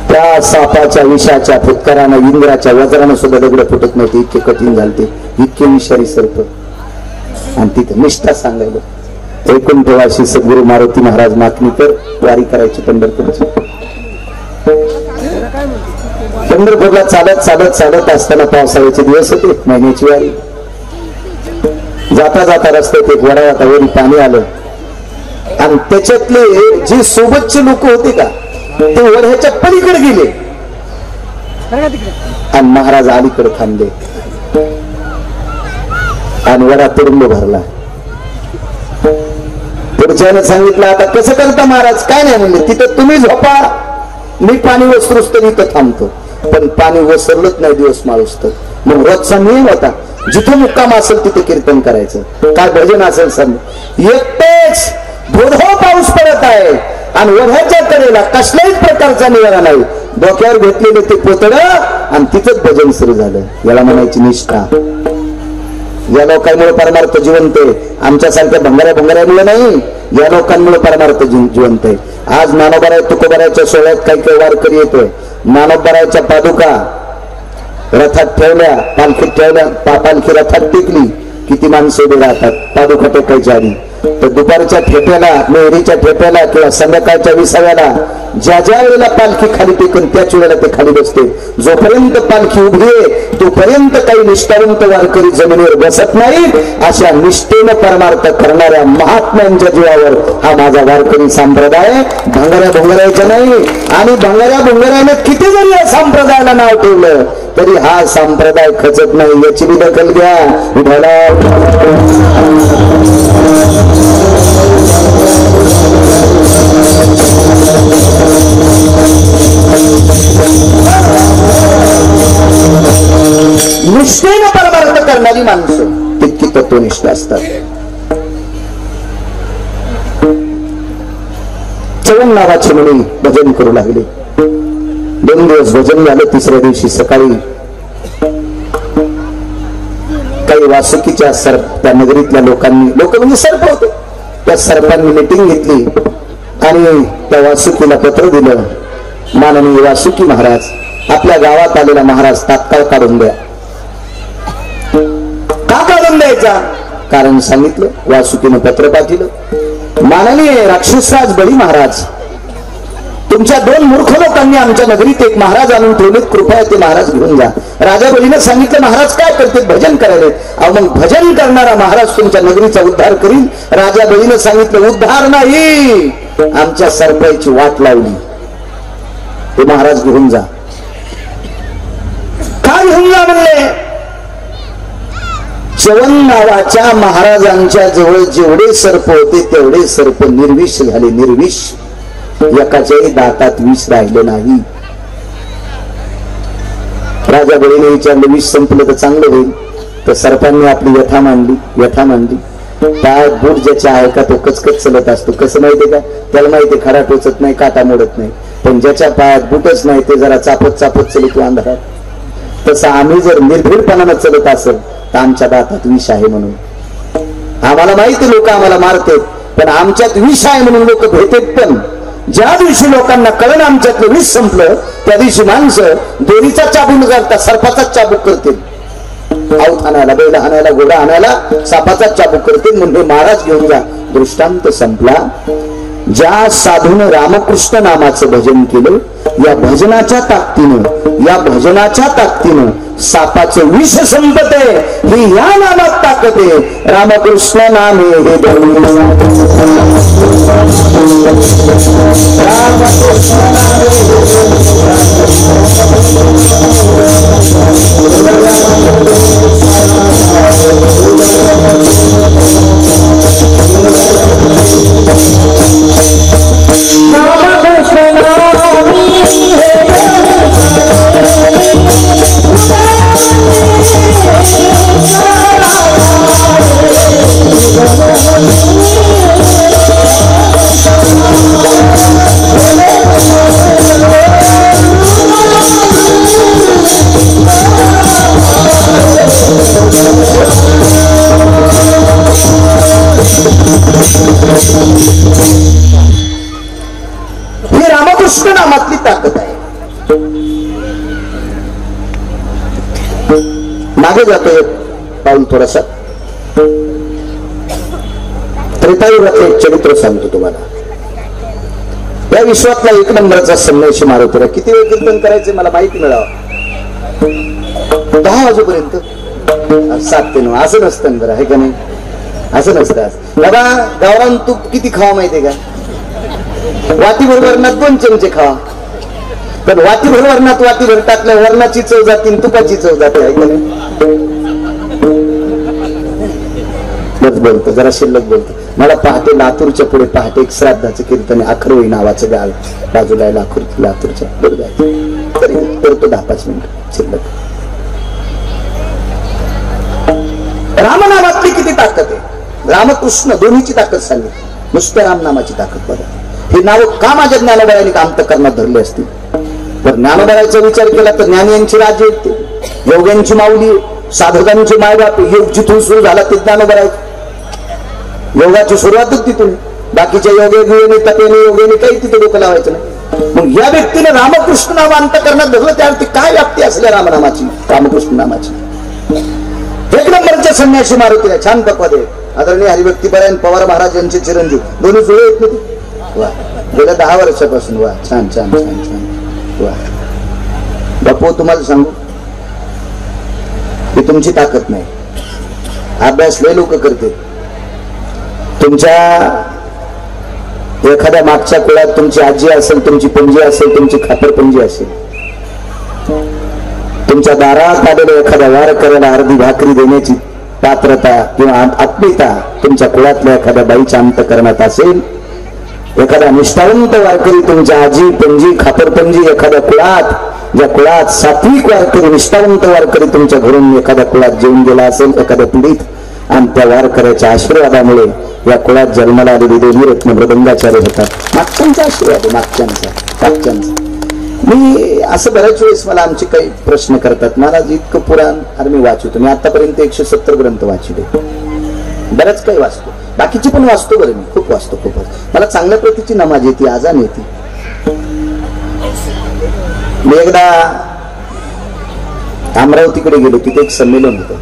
त्या सापाच्या विषाच्या फुटकारानं, इंद्राच्या वज्रानं सुद्धा दगड फुटत नव्हते. इतके कठीण झालते, इतके विषारी सर्प. आणि तिथे निष्ठा सांगायला वैकुंठवासी सद्गुरू मारुती महाराज माकणीकर वारी करायची पंढरपूरची. पंढरपूरला चालत चालत चालत असताना पावसाळ्याचे दिवस होते. 1 महिन्याची वारी. जाता जाता रस्त्यात एक वडा होता. वरी पाणी आलं आणि त्याच्यातले जे सोबतचे लोक होते का ते वड्याच्या पलीकडे गेले आणि महाराज अलीकडे थांबले आणि वडा तुडुंब भरला. पुढच्याने सांगितलं, आता कसं करता महाराज? काय नाही म्हणले, तिथं तुम्ही झोपा, मी पाणी वसरूस तर इथं थांबतो. पण पाणी वसरलंच नाही दिवस माळूस तर. मग रोजचा नियम होता, जिथे मुक्काम असेल तिथे कीर्तन करायचं, काय भजन असेल सर. एकटेच धोधो पाऊस पडत आहे आणि वड्याच्या कडेला कसल्याही प्रकारचा निवारा नाही. डोक्यावर घेतलेले ते पोतळ आणि तिथंच भजन सुरू झालं. याला म्हणायची निष्ठा. या लोकांमुळे परमार्थ जिवंत आहे. आमच्यासारख्या भंगाऱ्यामुळे नाही, या लोकांमुळे परमार्थ जिवंत आहे. आज नानोबाराय तुकोबारायच्या सोहळ्यात काही काही वारकरी येतोय. नानोबारायच्या पादुका रथात ठेवल्या, पालखीत ठेवल्या, पालखी रथात टेकली, किती माणसं उभे राहतात पादुका टेकायच्या आधी. तर दुपारच्या ठेप्याला, मेहरीच्या ठेप्याला किंवा संध्याकाळच्या विसाव्याला ज्या ज्या वेळेला पालखी खाली टेकून त्याच वेळेला ते खाली बसते. जोपर्यंत पालखी उभी आहे तोपर्यंत काही निष्ठावंत वारकरी जमिनीवर बसत नाही. अशा निष्ठेनं परमार्थ करणाऱ्या महात्म्यांच्या जीवावर हा माझा वारकरी संप्रदाय भंगाऱ्या भोंगऱ्याचा नाही. आणि भंगाऱ्या भोंगऱ्याने किती जरी या संप्रदायाला नाव ठेवलं तरी हा संप्रदाय खचत नाही, याची बी दखल घ्या. निष्ठेनं परमार्थ करणारी माणसं तितकी तत्वनिष्ठ असतात. चवन नावाची मुली भजन करू लागली. 2 दिवस भजन झालं. तिसऱ्या दिवशी सकाळी काही वासुकीच्या त्या नगरीतल्या लोक म्हणजे सर्प होते, त्या सर्पांनी मीटिंग घेतली आणि त्या वासुकीला पत्र दिलं, माननीय वासुकी महाराज, आपल्या गावात आलेला महाराज तात्काळ काढून द्या. का काढून द्यायचा? कारण सांगितलं. वासुकीनं पत्र पाठवलं, माननीय राक्षसराज बळी महाराज, तुमच्या 2 मूर्ख लोकांनी आमच्या नगरीत एक महाराज आणून ठेवलेत, कृपया ते महाराज घेऊन जा. राजा बळीनं सांगितलं, महाराज काय करते? भजन करायला. मग भजन करणारा महाराज तुमच्या नगरीचा उद्धार करील. राजा बळीनं सांगितलं, उद्धार नाही, आमच्या सरपाईची वाट लावली, ते महाराज घेऊन जा. काय घेऊन जा म्हणले? चवन नावाच्या महाराजांच्या जवळ जेवढे सर्प होते तेवढे सर्प निर्विष झाले. निर्विष, एकाच्याही दातात विष राहिलं नाही. राजा बळीने विचारलं, विष संपलं तर चांगलं होईल. तर सर्पांनी आपली व्यथा मांडली. पायात बूट ज्याच्या आहे का तो कचकच चलत असतो. कसं माहितीये का? त्याला माहितीये खरा टोचत नाही, काटा मोडत नाही. पण ज्याच्या पायात बूटच नाही ते जरा चापत चलतो अंधारात. तसं आम्ही जर निर्भीडपणानं चलत असेल तर आमच्या दातात विष आहे म्हणून. आम्हाला माहिती लोक आम्हाला मारतात, पण आमच्यात विष आहे म्हणून लोक भेटत. पण ज्या दिवशी लोकांना कळण आमच्यातलं विष संपलं त्या दिवशी माणसं दोरीचा चाबूक न करता सर्पाचाच चाबूक करतील. आऊत आणायला, बैल आणायला, घोडा आणायला सापाचाच चाबूक करतील. म्हणजे महाराज घेऊन जा. दृष्टांत संपला. ज्या साधून रामकृष्ण नामाचं भजन केलं, या भजनाच्या ताकदीनं सापाचं विष संपत आहे. ही या नामात ताकद आहे. रामकृष्ण नाम हे रामकृष्ण नामातली ताकद आहे. मागे जातोय पाऊल थोडासा. त्रेतायुगाचं एक चरित्र सांगतो तुम्हाला. या विश्वातला 1 नंबरचा संन्यासी मारुतीला किती वेळ कीर्तन करायचे मला माहिती मिळावं. 10 वाजेपर्यंत 7 ते 9 असं नसतं बरं, आहे का नाही? असं नसतं. बाबा गावरान तूप किती खावा माहितीये का? वाटीभर वरणात 2 चमचे खावा. पण वाटीभर वरणात वाटीभर टाकल्या वरणाची चव जाते, तुपाची चव जाते, आहे का नाही? बोलतो जरा शिल्लक बोलतो. मला पहाटे लातूरच्या पुढे पहाटे एक श्राद्धाचं कीर्तन अखरोळी नावाचं गाव बाजूला आहे लातूरच्या बरोबर. तरी करतो 10-5 मिनिट शिल्लक. रामनामातली किती ताकद आहे. रामकृष्ण दोन्हीची ताकद सांगितली. नुसतं रामनामाची ताकद बघा. हे नाव का माझ्या ज्ञानोबाळांनी अंतःकरणात धरले असतील? तर ज्ञानोबाळाचा विचार केला तर ज्ञानी यांची राज्य येते, योग्यांची माऊली, साधकांची मायबाप. योग जिथून सुरू झाला ते ज्ञानोबाळाचे. योगाची सुरुवातच तिथून. बाकीच्या योगे तपेने योगेने काही तिथे डोकं लावायचं नाही. मग या व्यक्तीने रामकृष्ण नाम अंतःकरणात धरलं, त्यावरती काय व्याप्ती असल्या रामनामाची, रामकृष्ण नामाची. 1 नंबरच्या संन्यासी मारुतीला छान तपद आहे. आदरणीय हरिभक्तीपरायण पवार महाराज यांचे चिरंजीव दोन्ही जुळे आहेत ना. वा, गेल्या 10 वर्षापासून. वा, छान छान छान छान. वा बापू, तुम्हाला सांगू की तुमची ताकद नाही, अभ्यास लय लोक करते. तुमच्या एखाद्या मागच्या कुळात तुमची आजी असेल, तुमची पणजी असेल, तुमची खापर पणजी असेल, तुमच्या दारात आलेल्या एखाद्या वार करायला अर्धी भाकरी देण्याची पात्रता किंवा आत्मीयता तुमच्या कुळातल्या एखाद्या बाईच्या अंतकरणात असेल, एखादा निष्ठावंत वारकरी तुमच्या आजी पणजी खापरपणजी एखाद्या कुळात, ज्या कुळात सात्विक वारकरी निष्ठावंत वारकरी तुमच्या घरून एखाद्या कुळात जेवून गेला असेल एखाद्या पिढीत, आणि त्या वारकऱ्याच्या आशीर्वादामुळे या कुळात जन्माला आलेली देवी रत्न मृदंगाचार्य होतात. मागच्यांचा आशीर्वाद, मागच्यांचा. मी असं बऱ्याच वेळेस मला आमचे काही प्रश्न करतात, मला जितकं पुराण अरे मी वाचतो, मी आतापर्यंत 170 ग्रंथ वाचले, बरंच काही वाचतो, बाकीची पण वाचतो बरं, मी खूप वाचतो, खूपच. मला चांगल्या प्रतीची नमाज येते, आजान येते. मी एकदा अमरावतीकडे गेलो, तिथे एक संमेलन होतं.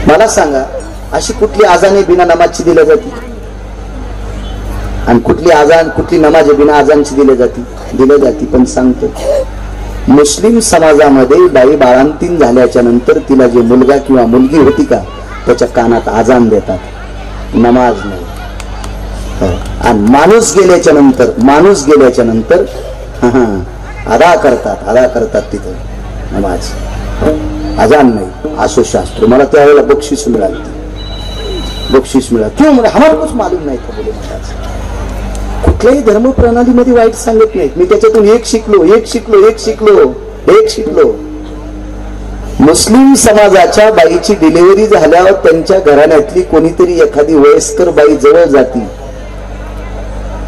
मला सांगा अशी कुठली आजाने बिना नमाजची दिल्या जाते आणि कुठली नमाज बिना आजानची दिल्या जाते. पण सांगतो, मुस्लिम समाजामध्ये बाई बाळंतीण झाल्याच्या नंतर तिला जे मुलगा किंवा मुलगी होती का त्याच्या कानात आजान देतात, नमाज नाही. आणि माणूस गेल्याच्या नंतर अदा करतात तिथे नमाज, आजान नाही. असो शास्त्र. मला त्यावेळेला बक्षीस मिळालं क्यों म्हणजे हमारे कुछ मालूम नाही था बोले महाराज. कुठल्याही धर्म प्रणालीमध्ये वाईट सांगत नाहीत. मी त्याच्यातून एक शिकलो. मुस्लिम समाजाच्या बाईची डिलिव्हरी झाल्यावर त्यांच्या घराण्यातली कोणीतरी एखादी वयस्कर बाई जवळ जाती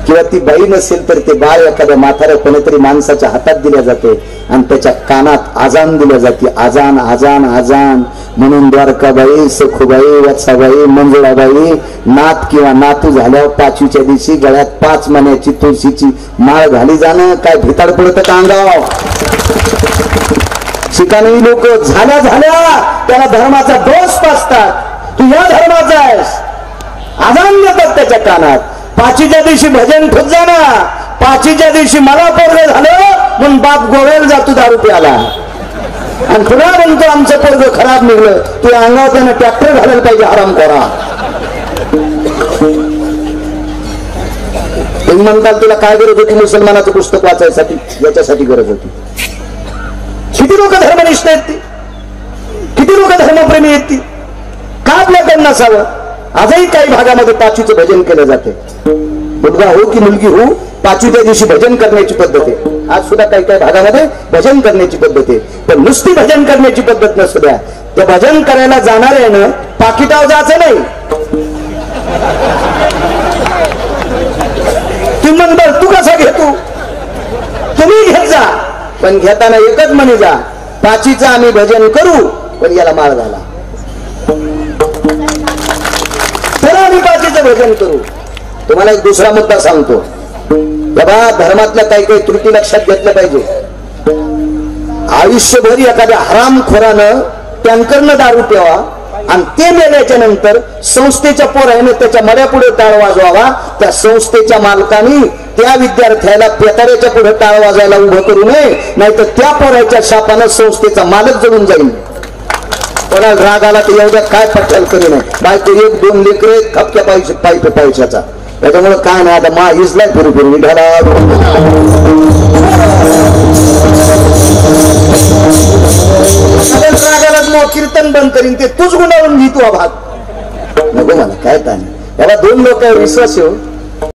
किंवा ती बाई नसेल तर ते बाळ एखाद्या म्हाताऱ्या कोणीतरी माणसाच्या हातात दिल्या जाते आणि त्याच्या कानात आजान दिल्या जाते. आजान आजान आजान म्हणून द्वारकाबाई, सखुबाई, वत्साबाई, मंजुळाबाई नात किंवा नातू झाल्यावर 5वीच्या दिवशी गळ्यात 5 महिन्याची तुळशीची माळ घाली जाणं काय भिताड पडतं का अंगाव. शिकाणी लोक झाल्या त्याला धर्माचा दोष पासतात. तू या धर्माचा आहेस, आजान देतात त्याच्या कानात. 5वीच्या दिवशी भजन खुद जाना, 5वीच्या दिवशी मला पोरग झालं म्हणून बाप गोव्याला जातो दारू प्याला आणि तुला म्हणतो आमचं पोरग खराब निघलं, तू अंगावर त्यानं ट्रॅक्टर घालायला पाहिजे आराम करा. तुम्ही म्हणताल तुला काय गरज होती मुसलमानाचं पुस्तक वाचायसाठी? याच्यासाठी गरज होती. किती लोक धर्मनिष्ठ आहेत ती, किती लोक धर्मप्रेमी आहेत ती, का आपल्याकडे नसावं? आजही काही भागामध्ये 5वीचं भजन केलं जाते. मुलगा हो की मुलगी हो 5वीच्या दिवशी भजन करण्याची पद्धत आहे. आज सुद्धा काही काही भागामध्ये भजन करण्याची पद्धत आहे. पण नुसती भजन करण्याची पद्धत नसू द्या, ते भजन करायला जाणाऱ्यानं पाकिटावर जायचं नाही. तू म्हणतो तू कसा घेतो, तुम्ही घेत जा, पण घेताना एकच म्हणे जा 5वीचं आम्ही भजन करू पण याला माळ घाला, तर आम्ही 5वीचं भजन करू. तुम्हाला एक दुसरा मुद्दा सांगतो. बाबा धर्मातल्या काही काही त्रुटी लक्षात घेतल्या पाहिजे. आयुष्यभर एखाद्या हरामखोरानं टँकरनं दारू प्यावा आणि ते मेल्याच्या नंतर संस्थेच्या पोराने त्याच्या मड्यापुढे टाळ वाजवावा. त्या संस्थेच्या मालकाने त्या विद्यार्थ्याला पेताऱ्याच्या पुढे टाळ वाजवायला उभं करू नये, नाहीतर त्या पोराच्या शापानं संस्थेचा मालक जळून जाईल. कोणाला राग आला तर एवढ्या काय पट्ट्याल करू नये. बायको 1-2 लेकरे खपक्या पैशाचा, त्याच्यामुळे काय नाही. आता मा इजलाय पुरेपूर विढाला कीर्तन बंद करीन ते तूच गुणावून घेतो भाग नको मला काय काय नाही. याला 2 लोकांवर विश्वास येऊ